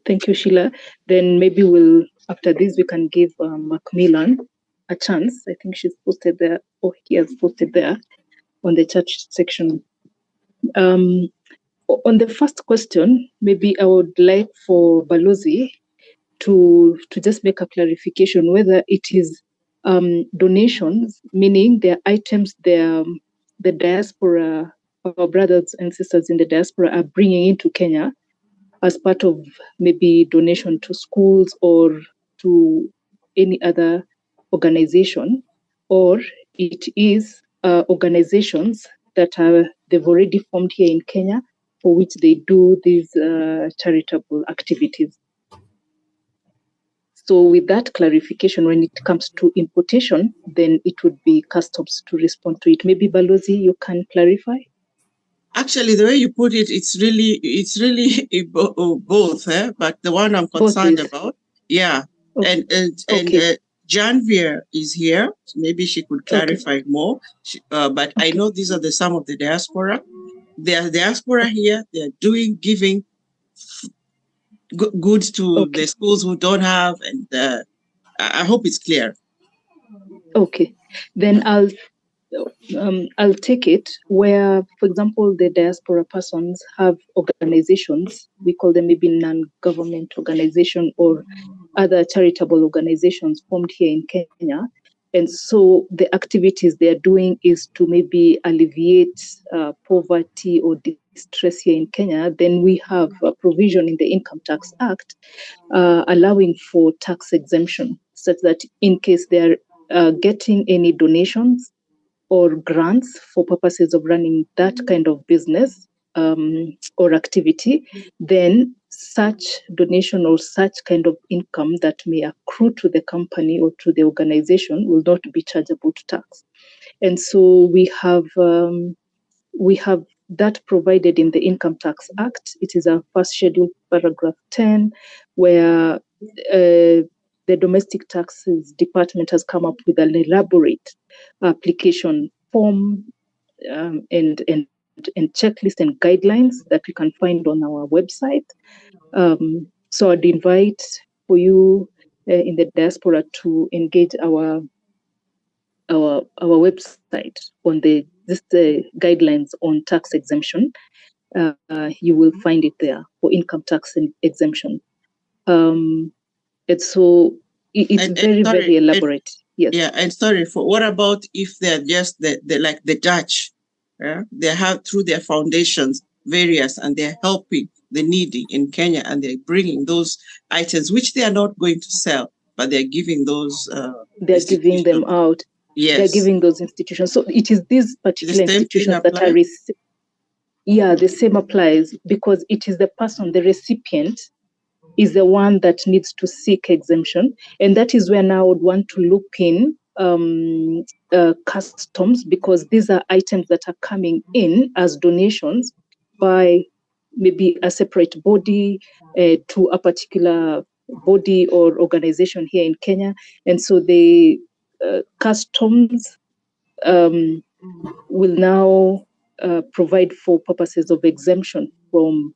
Speaker 10: Thank you, Sheila. Then maybe after this, we can give Macmillan a chance. I think she's posted there, or he has posted there on the chat section. On the first question, maybe I would like for Balozi to just make a clarification whether it is donations, meaning they're items the diaspora, our brothers and sisters in the diaspora are bringing into Kenya as part of maybe donation to schools or to any other organization, or it is organizations that they've already formed here in Kenya for which they do these charitable activities. So with that clarification, when it comes to importation, then it would be customs to respond to it. Maybe Balozi, you can clarify?
Speaker 7: Actually, the way you put it, it's really both, but the one I'm concerned about, yeah. Okay. And Janvier is here. So maybe she could clarify more. But I know these are some of the diaspora. There are diaspora here. They are giving goods to the schools who don't have, and I hope it's clear.
Speaker 10: Okay, then I'll take it where, for example, the diaspora persons have organizations. We call them maybe non-government organization or other charitable organizations formed here in Kenya. And so the activities they are doing is to maybe alleviate poverty or distress here in Kenya. Then we have a provision in the Income Tax Act allowing for tax exemption, such that in case they are getting any donations or grants for purposes of running that kind of business or activity, then such donation or such kind of income that may accrue to the company or to the organization will not be chargeable to tax. And so we have that provided in the Income Tax Act. It is our first schedule, paragraph 10, where the Domestic Taxes Department has come up with an elaborate application form and checklist and guidelines that we can find on our website. So I'd invite for you in the diaspora to engage our website on the guidelines on tax exemption. You will find it there for income tax exemption. And so it's very elaborate. Yes.
Speaker 7: Yeah, and sorry for what about if they're just the judge? Yeah? They have through their foundations various, and they're helping the needy in Kenya, and they're bringing those items which they are not going to sell, but they're giving those.
Speaker 10: They're giving them out.
Speaker 7: Yes.
Speaker 10: They're giving those institutions. So it is these particular institutions that are the same applies, because it is the person, the recipient, is the one that needs to seek exemption. And that is where now I would want to look in customs, because these are items that are coming in as donations by maybe a separate body to a particular body or organization here in Kenya. And so the customs will now provide for purposes of exemption from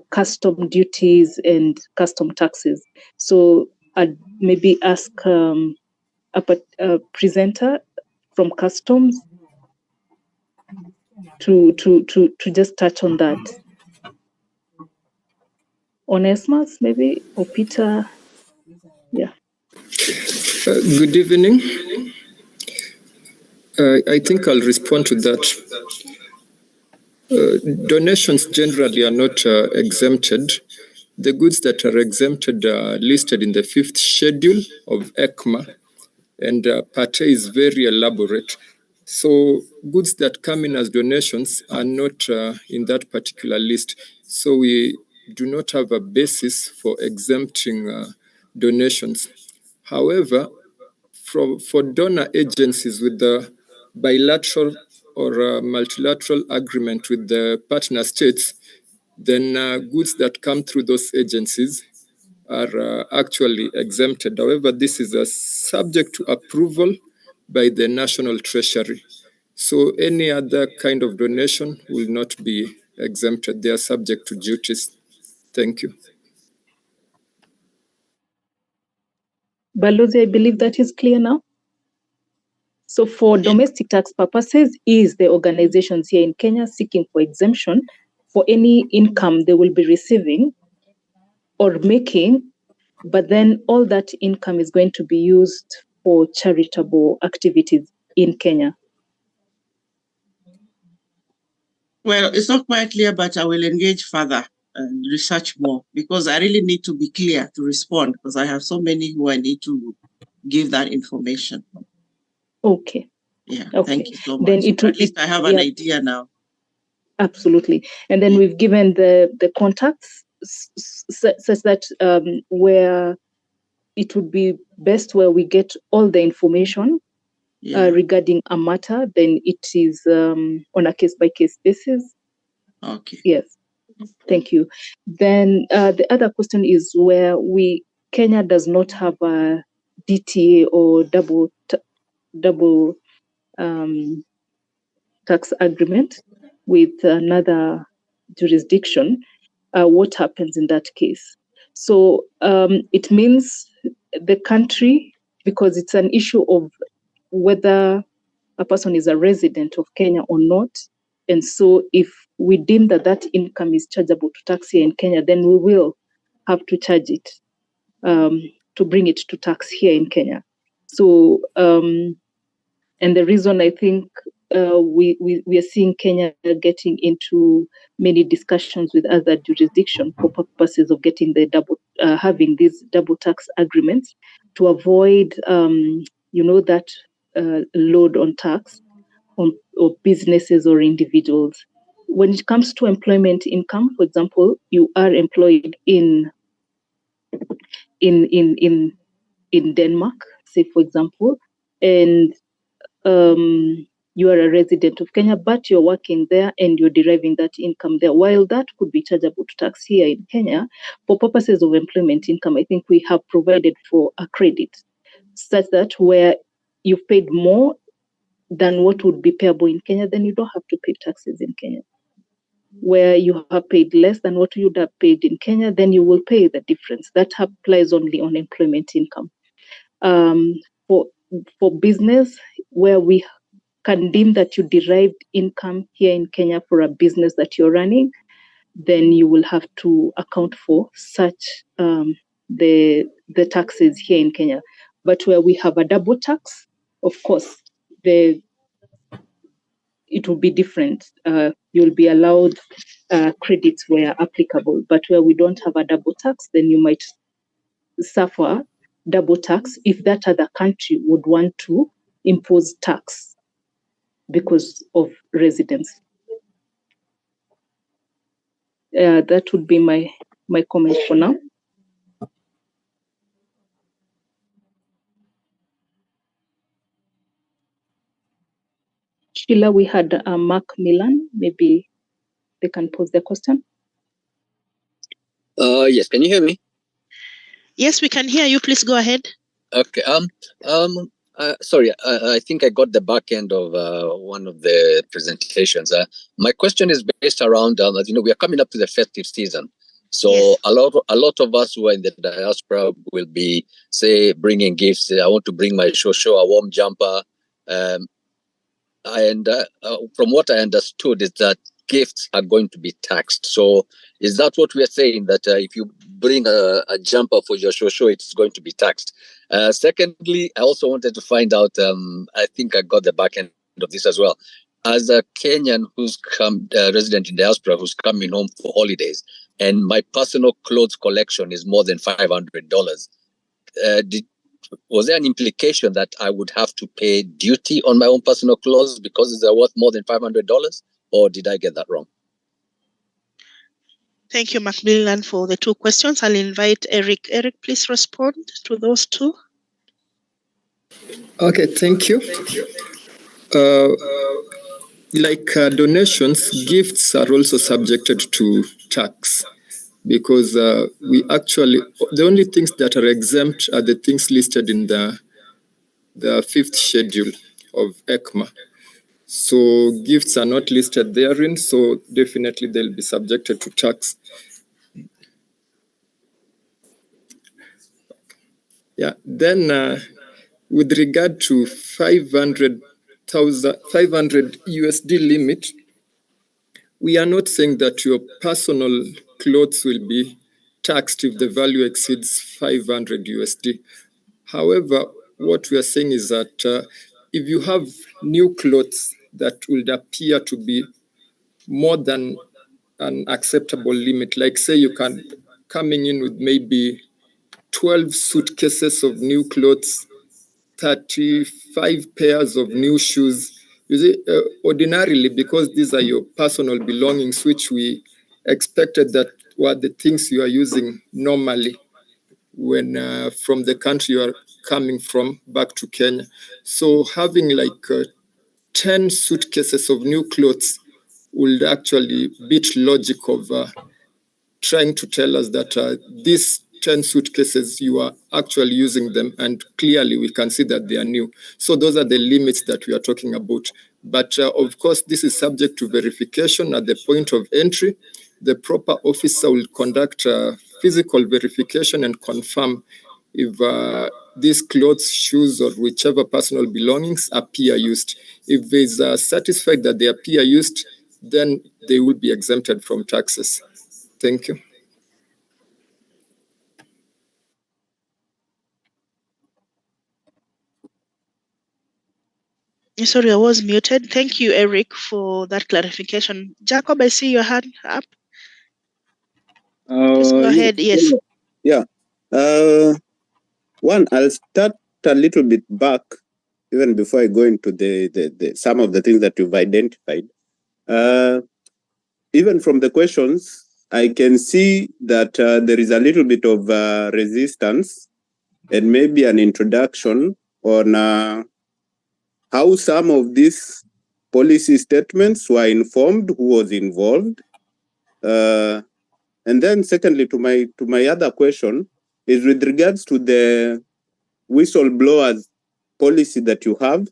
Speaker 10: custom duties and custom taxes. So I'd maybe ask a presenter from customs to just touch on that. Onesmus, maybe, or Peter. Yeah.
Speaker 16: Good evening. I think I'll respond to that. Donations generally are not exempted. The goods that are exempted are listed in the 5th schedule of ECMA, and Part A is very elaborate. So goods that come in as donations are not in that particular list. So we do not have a basis for exempting donations. However, for donor agencies with the bilateral or multilateral agreement with the partner states, then goods that come through those agencies are actually exempted. However, this is subject to approval by the National Treasury. So any other kind of donation will not be exempted. They are subject to duties. Thank you.
Speaker 10: Balozi, I believe that is clear now. So for domestic tax purposes, is the organizations here in Kenya seeking for exemption for any income they will be receiving or making, but then all that income is going to be used for charitable activities in Kenya.
Speaker 7: Well, it's not quite clear, but I will engage further and research more, because I really need to be clear to respond, because I have so many who I need to give that information.
Speaker 10: Okay.
Speaker 7: Yeah,
Speaker 10: okay.
Speaker 7: Thank you so much.
Speaker 10: Then
Speaker 7: At least I have an idea now.
Speaker 10: Absolutely. And then we've given the contacts such that where it would be best where we get all the information regarding a matter, then it is on a case-by-case basis.
Speaker 7: Okay.
Speaker 10: Yes. Thank you. Then the other question is where Kenya does not have a DTA or double tax agreement with another jurisdiction. What happens in that case? So it means the country, because it's an issue of whether a person is a resident of Kenya or not. And so if we deem that that income is chargeable to tax here in Kenya, then we will have to charge it to bring it to tax here in Kenya. So, and the reason I think we are seeing Kenya getting into many discussions with other jurisdictions for purposes of getting the having these double tax agreements to avoid, that load on tax on businesses or individuals. When it comes to employment income, for example, you are employed in Denmark, say for example, and you are a resident of Kenya, but you're working there and you're deriving that income there. While that could be chargeable to tax here in Kenya, for purposes of employment income, I think we have provided for a credit such that where you've paid more than what would be payable in Kenya, then you don't have to pay taxes in Kenya. where you have paid less than what you would have paid in Kenya, then you will pay the difference. That applies only on employment income. For business, where we can deem that you derived income here in Kenya for a business that you're running, then you will have to account for such the taxes here in Kenya. But where we have a double tax, of course, it will be different. You'll be allowed credits where applicable, but where we don't have a double tax, then you might suffer double tax if that other country would want to impose tax because of residence. That would be my comment for now. Sheila, we had Mark Milan. Maybe they can pose the question.
Speaker 17: Yes, can you hear me?
Speaker 3: Yes, we can hear you. Please go ahead.
Speaker 17: Okay. Sorry, I think I got the back end of one of the presentations. My question is based around, as you know, we are coming up to the festive season. So yes. a lot of us who are in the diaspora will be, say, bringing gifts. I want to bring my shosho, a warm jumper. And from what I understood is that gifts are going to be taxed. So is that what we are saying, that if you bring a jumper for your shosho, it's going to be taxed? Secondly, I also wanted to find out, I think I got the back end of this as well. As a Kenyan who's resident in diaspora, who's coming home for holidays, and my personal clothes collection is more than $500, was there an implication that I would have to pay duty on my own personal clothes because they're worth more than $500, or did I get that wrong?
Speaker 3: Thank you, Macmillan, for the two questions. I'll invite Eric. Eric, please respond to those two.
Speaker 16: Okay, thank you. Like donations, gifts are also subjected to tax, because we actually, the only things that are exempt are the things listed in the fifth schedule of ECMA. So gifts are not listed therein, so definitely they'll be subjected to tax. Yeah, then with regard to 500 USD limit, we are not saying that your personal clothes will be taxed if the value exceeds 500 USD. However, what we are saying is that if you have new clothes that would appear to be more than an acceptable limit, like say you can coming in with maybe 12 suitcases of new clothes, 35 pairs of new shoes. You see, ordinarily, because these are your personal belongings, which we expected that were the things you are using normally when from the country you are coming from back to Kenya. So having like 10 suitcases of new clothes would actually beat logic of trying to tell us that these 10 suitcases, you are actually using them, and clearly we can see that they are new. So those are the limits that we are talking about. But of course, this is subject to verification at the point of entry. The proper officer will conduct physical verification and confirm if these clothes, shoes, or whichever personal belongings appear used. If it's satisfied that they appear used, then they will be exempted from taxes. Thank you.
Speaker 3: Sorry, I was muted. Thank you, Eric, for that clarification. Jacob, I see your hand up. Please go ahead. Yes.
Speaker 18: Yeah. One, I'll start a little bit back, even before I go into the some of the things that you've identified. Even from the questions, I can see that there is a little bit of resistance and maybe an introduction on how some of these policy statements were informed, who was involved. And then secondly, to my other question is with regards to the whistleblowers policy that you have.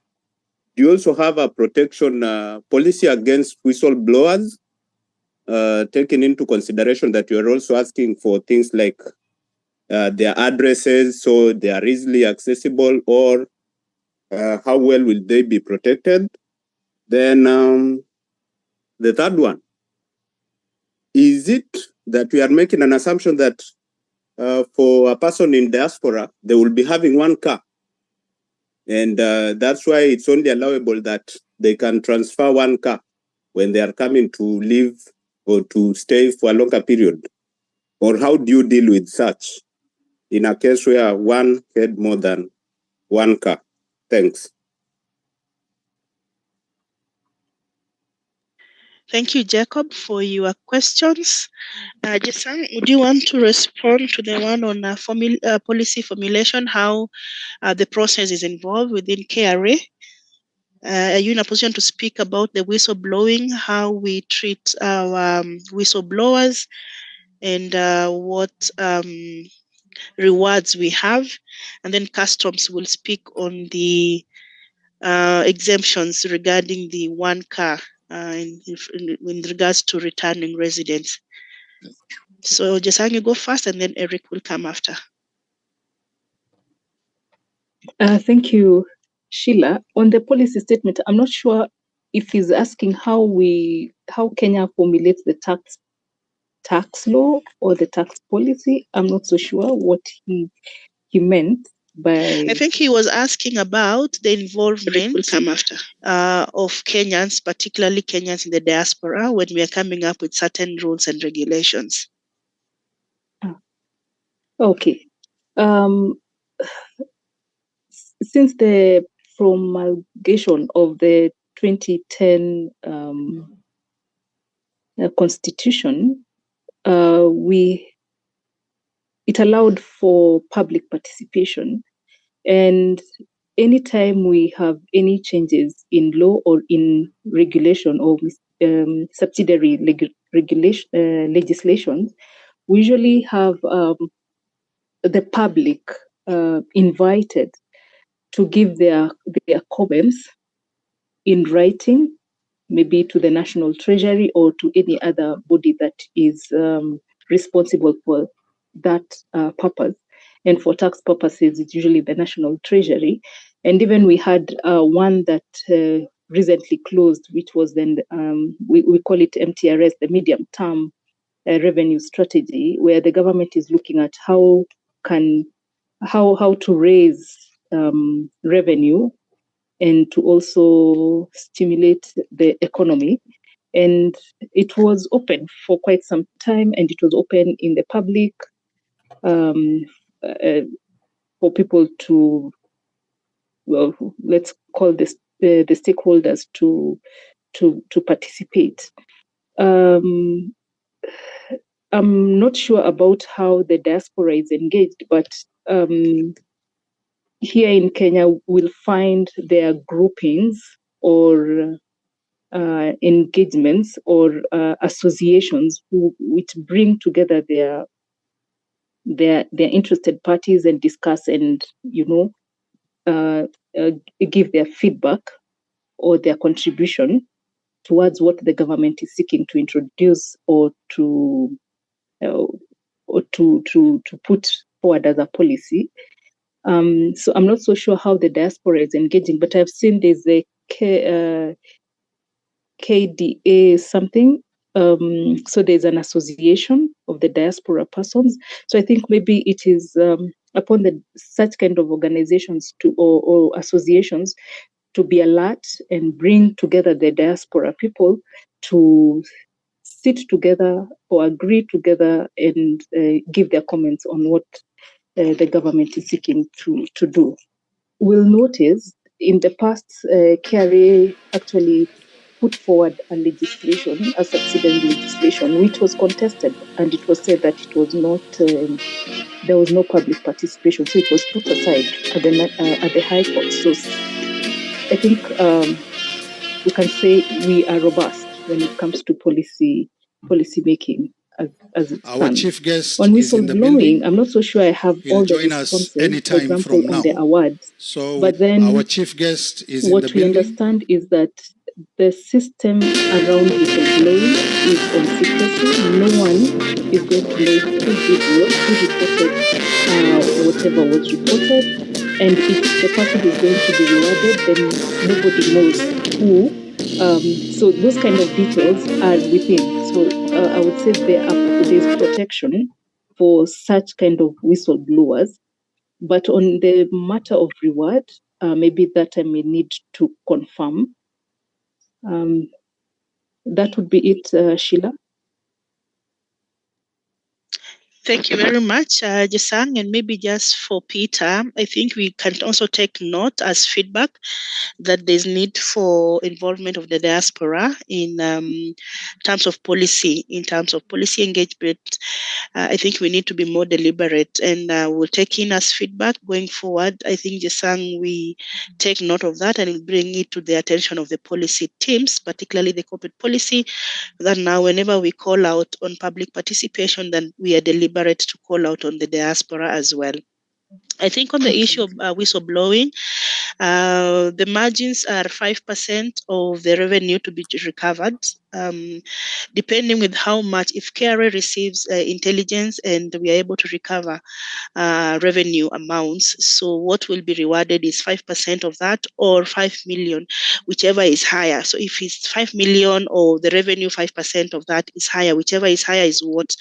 Speaker 18: Do you also have a protection policy against whistleblowers? taking into consideration that you are also asking for things like their addresses, so they are easily accessible, or how well will they be protected? Then the third one, is it that we are making an assumption that for a person in diaspora, they will be having one car, and that's why it's only allowable that they can transfer one car when they are coming to live or to stay for a longer period? Or how do you deal with such in a case where one had more than one car? Thanks.
Speaker 3: Thank you, Jacob, for your questions. Jason, would you want to respond to the one on policy formulation, how the process is involved within KRA? Are you in a position to speak about the whistleblowing, how we treat our whistleblowers, and what rewards we have? And then Customs will speak on the exemptions regarding the one car in regards to returning residents. So Jasan, you go first, and then Eric will come after.
Speaker 10: Thank you, Sheila. On the policy statement, I'm not sure if he's asking how Kenya formulates the tax law or the tax policy. I'm not so sure what he meant by.
Speaker 3: I think he was asking about the involvement of Kenyans, particularly Kenyans in the diaspora, when we are coming up with certain rules and regulations.
Speaker 10: Okay. Since the promulgation of the 2010 Constitution, it allowed for public participation, and anytime we have any changes in law or in regulation or subsidiary legislation, we usually have the public invited to give their comments in writing, maybe to the National Treasury or to any other body that is responsible for that purpose. And for tax purposes, it's usually the National Treasury. And even we had one that recently closed, which was then, we call it MTRS, the medium term revenue strategy, where the government is looking at how to raise revenue and to also stimulate the economy. And it was open for quite some time, and it was open in the public for people to, well, let's call this the stakeholders to participate. I'm not sure about how the diaspora is engaged, but here in Kenya, we'll find their groupings or engagements or associations which bring together their interested parties and discuss and give their feedback or their contribution towards what the government is seeking to introduce or to put forward as a policy. So I'm not so sure how the diaspora is engaging, but I've seen there's a KDA something. So there's an association of the diaspora persons. So I think maybe it is upon such kind of organizations or associations to be alert and bring together the diaspora people to sit together or agree together and give their comments on what the government is seeking to do. We'll notice in the past, KRA actually put forward a legislation, a subsidiary legislation, which was contested, and it was said that it was not, there was no public participation, so it was put aside at the High Court. So I think we can say we are robust when it comes to policy making. As it
Speaker 19: our
Speaker 10: stands.
Speaker 19: chief guest
Speaker 10: On
Speaker 19: is in the
Speaker 10: whistleblowing,
Speaker 19: building.
Speaker 10: I'm not so sure I have
Speaker 19: He'll
Speaker 10: all the
Speaker 19: join us
Speaker 10: responses,
Speaker 19: anytime
Speaker 10: for example,
Speaker 19: from
Speaker 10: on the
Speaker 19: now.
Speaker 10: awards.
Speaker 19: So
Speaker 10: but then
Speaker 19: our chief guest is in
Speaker 10: what
Speaker 19: the
Speaker 10: we
Speaker 19: building.
Speaker 10: understand is that the system around whistleblowing is on secrecy. No one is going to know who did what, who reported whatever was reported. And if the person is going to be rewarded, then nobody knows who. So those kind of details are within. So I would say there's protection for such kind of whistleblowers. But on the matter of reward, maybe that I may need to confirm. That would be it, Sheila.
Speaker 3: Thank you very much, Jesang. And maybe just for Peter, I think we can also take note as feedback that there's need for involvement of the diaspora in terms of policy, engagement. I think we need to be more deliberate, and we'll take in as feedback going forward. I think, Jesang, we take note of that and we'll bring it to the attention of the policy teams, particularly the corporate policy, that now whenever we call out on public participation, then we are deliberate to call out on the diaspora as well. I think on the issue of whistleblowing, the margins are 5% of the revenue to be recovered, depending with how much, if KRA receives intelligence and we are able to recover revenue amounts. So what will be rewarded is 5% of that or 5 million, whichever is higher. So if it's 5 million or the revenue, 5% of that is higher, whichever is higher is what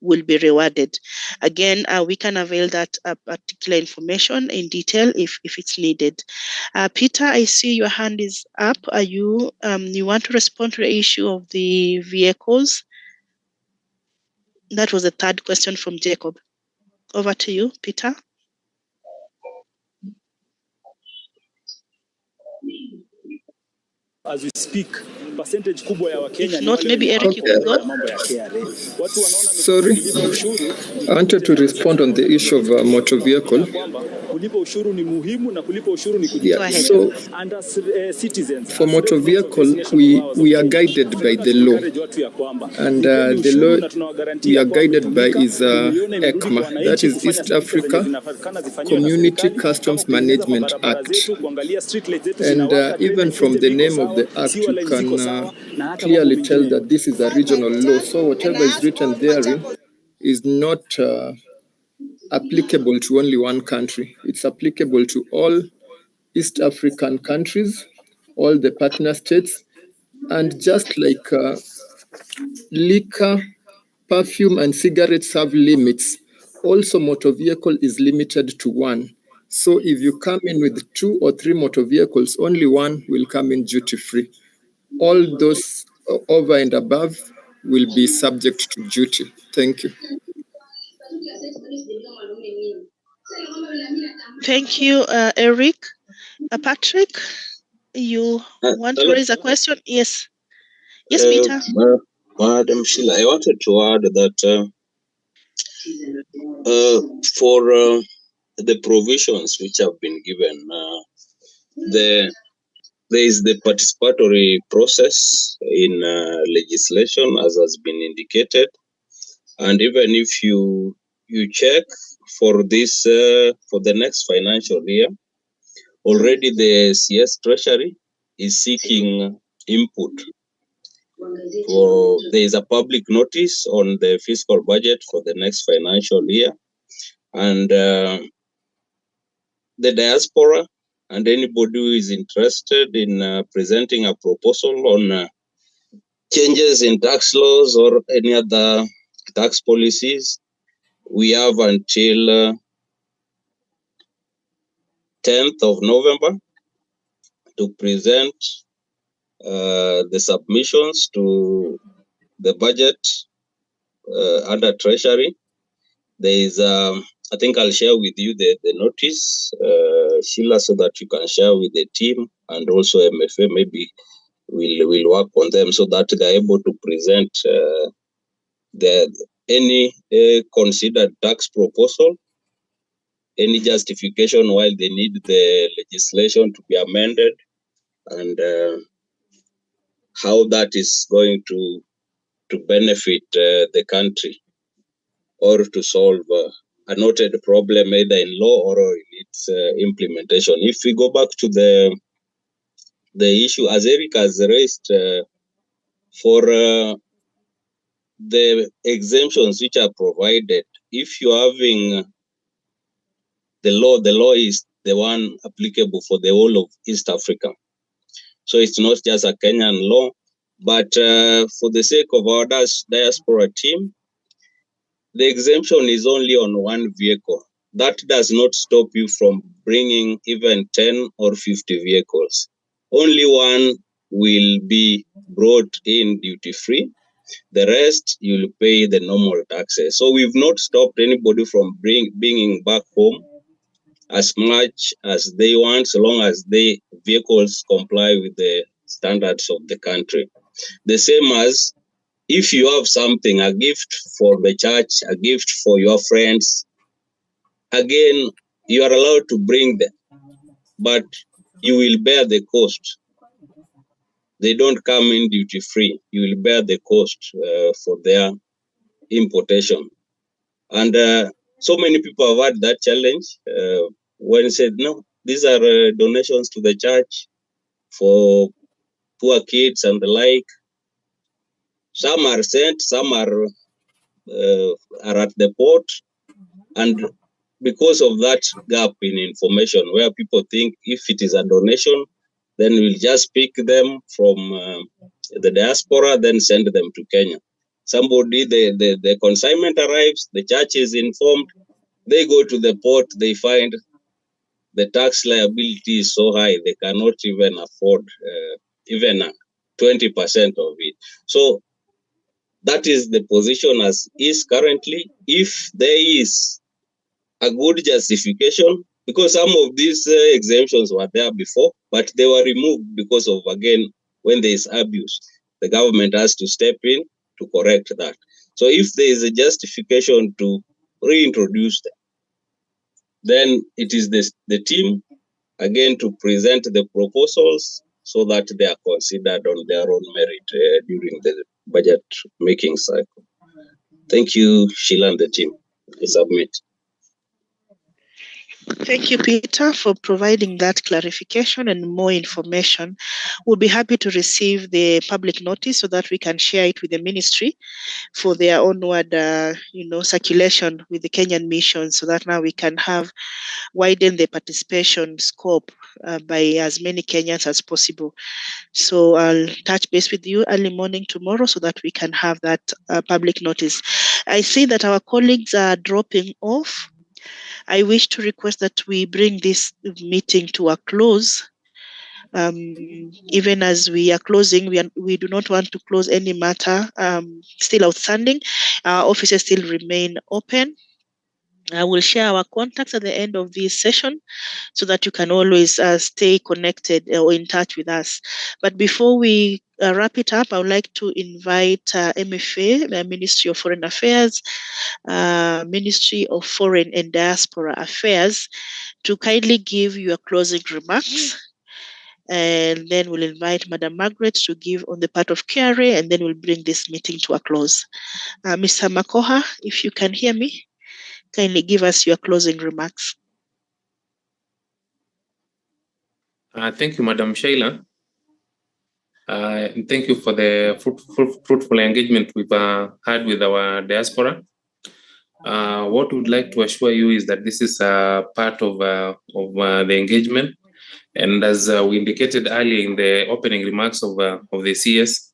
Speaker 3: will be rewarded. Again, we can avail that particular information in detail if it's needed. Peter, I see your hand is up. Are you want to respond to the issue of the vehicles? That was the third question from Jacob. Over to you, Peter.
Speaker 19: As we speak, percentage kubwa ya Wakenya
Speaker 3: ni wale maybe Eric, you could go.
Speaker 19: Mambo ya KRA. Watu wanaona
Speaker 16: Sorry, I wanted to respond on the issue of motor vehicle.
Speaker 19: Kulipa ushuru ni muhimu na kulipa ushuru ni
Speaker 16: Yeah, so
Speaker 19: and as citizens,
Speaker 16: for motor vehicle, we are guided by the law, and the law we are guided by is ECMA, that is East Africa Community Customs Management Act, and even from the name of the act, you can clearly tell that this is a regional law. So whatever is written therein is not applicable to only one country. It's applicable to all East African countries, all the partner states, and just like liquor, perfume, and cigarettes have limits, also motor vehicle is limited to one. So if you come in with 2 or 3 motor vehicles, only one will come in duty-free. All those over and above will be subject to duty. Thank you.
Speaker 3: Thank you, Eric. Patrick, you want to raise a question? Yes. Yes, Peter.
Speaker 20: Madam Sheila, I wanted to add that for the provisions which have been given, there is the participatory process in legislation, as has been indicated, and even if you check for this for the next financial year, already the CS Treasury is seeking input. There is a public notice on the fiscal budget for the next financial year, and the diaspora and anybody who is interested in presenting a proposal on changes in tax laws or any other tax policies, we have until 10th of November to present the submissions to the budget under Treasury. There is, I think I'll share with you the notice, Sheila, so that you can share with the team, and also MFA maybe will work on them so that they're able to present any considered tax proposal, any justification why they need the legislation to be amended, and how that is going to benefit the country or to solve a noted problem either in law or in its implementation. If we go back to the the issue, as Eric has raised, for the exemptions which are provided, if you're having the law is the one applicable for the whole of East Africa. So it's not just a Kenyan law, but for the sake of our diaspora team, the exemption is only on one vehicle. That does not stop you from bringing even 10 or 50 vehicles. Only one will be brought in duty-free. The rest, you'll pay the normal taxes. So we've not stopped anybody from bringing back home as much as they want, so long as the vehicles comply with the standards of the country. The same as if you have something, a gift for the church, a gift for your friends, again, you are allowed to bring them, but you will bear the cost. They don't come in duty free. You will bear the cost for their importation. And so many people have had that challenge when said, no, these are donations to the church for poor kids and the like. Some are sent, some are at the port. And because of that gap in information, where people think if it is a donation, then we'll just pick them from the diaspora, then send them to Kenya. Somebody, the consignment arrives, the church is informed, they go to the port, they find the tax liability is so high, they cannot even afford even 20% of it. So that is the position as is currently. If there is a good justification, because some of these exemptions were there before, but they were removed because of, again, when there is abuse, the government has to step in to correct that. So if there is a justification to reintroduce them, then it is the team, again, to present the proposals so that they are considered on their own merit during the budget making cycle. Thank you, Sheila and the team. I submit.
Speaker 3: Thank you, Peter, for providing that clarification and more information. We'll be happy to receive the public notice so that we can share it with the ministry for their onward, circulation with the Kenyan mission, so that now we can have widen the participation scope by as many Kenyans as possible. So I'll touch base with you early morning tomorrow so that we can have that public notice. I see that our colleagues are dropping off. I wish to request that we bring this meeting to a close. Even as we are closing, we do not want to close any matter still outstanding. Our offices still remain open. I will share our contacts at the end of this session so that you can always stay connected or in touch with us. But before we wrap it up, I would like to invite MFA, the Ministry of Foreign Affairs, Ministry of Foreign and Diaspora Affairs, to kindly give your closing remarks. And then we'll invite Madam Margaret to give on the part of KRA, and then we'll bring this meeting to a close. Mr. Makoha, if you can hear me, kindly give us your closing remarks.
Speaker 21: Thank you, Madam Sheila. And thank you for the fruitful engagement we've had with our diaspora. What we'd like to assure you is that this is part of the engagement. And as we indicated earlier in the opening remarks of the CS,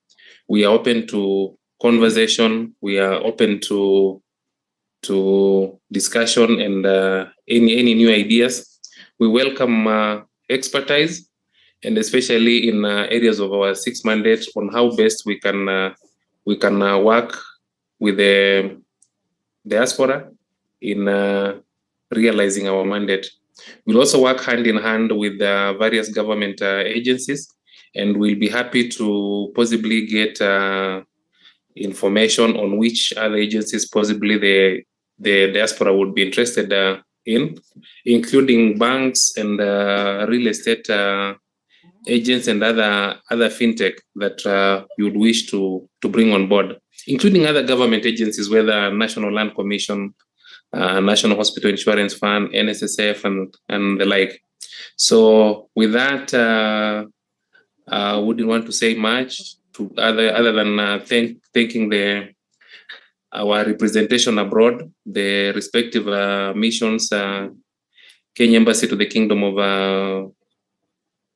Speaker 21: we are open to conversation. We are open to discussion and any new ideas. We welcome expertise, and especially in areas of our 6 mandates on how best we can work with the diaspora in realizing our mandate. We'll also work hand in hand with various government agencies, and we'll be happy to possibly get information on which other agencies possibly the diaspora would be interested in, including banks and real estate agents and other fintech that you would wish to bring on board, including other government agencies, whether National Land Commission, National Hospital Insurance Fund, NSSF, and the like. So with that, wouldn't want to say much to other than thanking our representation abroad, the respective missions, Kenya Embassy to the Kingdom of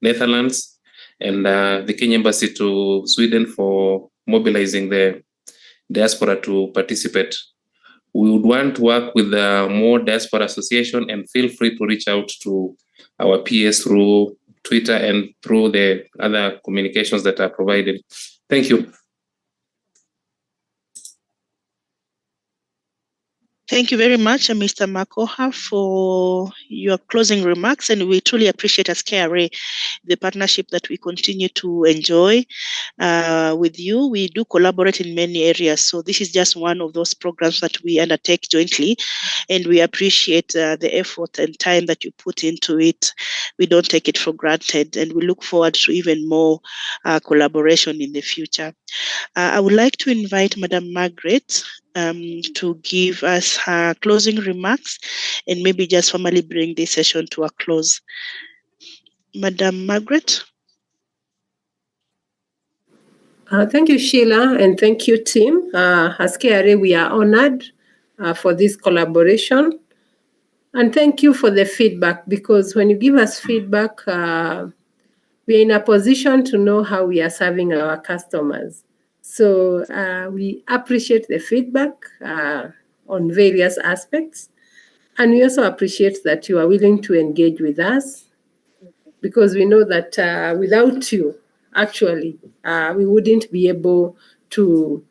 Speaker 21: Netherlands, and the Kenya Embassy to Sweden for mobilizing the diaspora to participate. We would want to work with more diaspora association, and feel free to reach out to our PS through Twitter and through the other communications that are provided. Thank you.
Speaker 3: Thank you very much, Mr. Makoha, for your closing remarks, and we truly appreciate as KRA the partnership that we continue to enjoy with you. We do collaborate in many areas, so this is just one of those programs that we undertake jointly, and we appreciate the effort and time that you put into it. We don't take it for granted, and we look forward to even more collaboration in the future. I would like to invite Madam Margaret to give us her closing remarks and maybe just formally bring this session to a close. Madam Margaret.
Speaker 1: Thank you, Sheila, and thank you, team. As KRA, we are honored for this collaboration. And thank you for the feedback, because when you give us feedback, we are in a position to know how we are serving our customers. So we appreciate the feedback on various aspects. And we also appreciate that you are willing to engage with us, because we know that without you, actually, we wouldn't be able to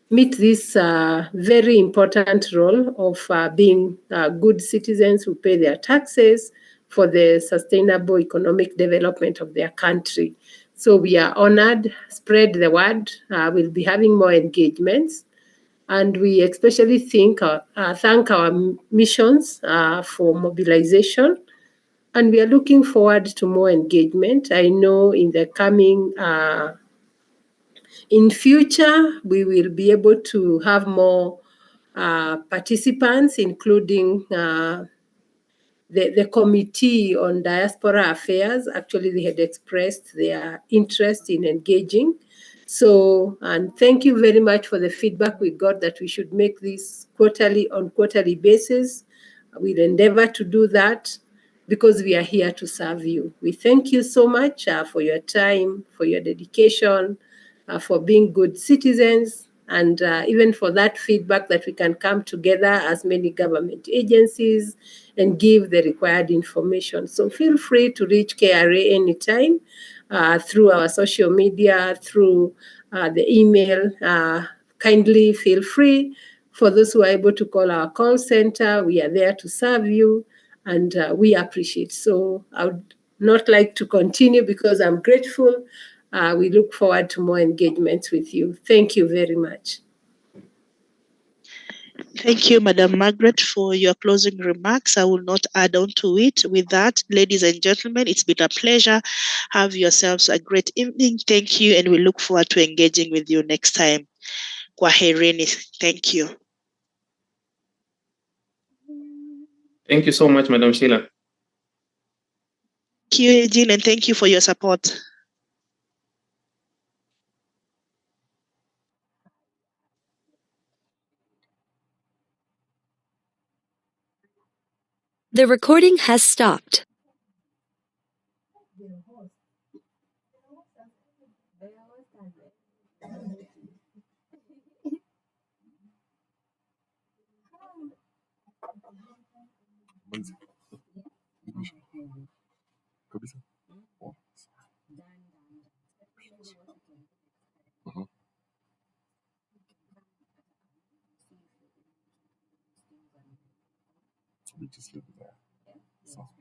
Speaker 1: meet this very important role of being good citizens who pay their taxes for the sustainable economic development of their country. So we are honored. Spread the word. We'll be having more engagements. And we especially thank our missions for mobilization. And we are looking forward to more engagement. I know in the coming in future, we will be able to have more participants, including the Committee on Diaspora Affairs. Actually, they had expressed their interest in engaging. So, and thank you very much for the feedback we got that we should make this on quarterly basis. We'll endeavor to do that, because we are here to serve you. We thank you so much for your time, for your dedication, for being good citizens, and even for that feedback that we can come together as many government agencies and give the required information. So feel free to reach KRA anytime through our social media, through the email. Kindly feel free. For those who are able to call our call center, we are there to serve you, and we appreciate. So I would not like to continue, because I'm grateful. We look forward to more engagements with you. Thank you very much.
Speaker 3: Thank you, Madam Margaret, for your closing remarks. I will not add on to it. With that, ladies and gentlemen, it's been a pleasure. Have yourselves a great evening. Thank you, and we look forward to engaging with you next time. Kwaherini. Thank you.
Speaker 21: Thank you so much, Madam Sheila.
Speaker 3: Thank you, Eugene, and thank you for your support.
Speaker 5: The recording has stopped.
Speaker 22: We just leave it there. So.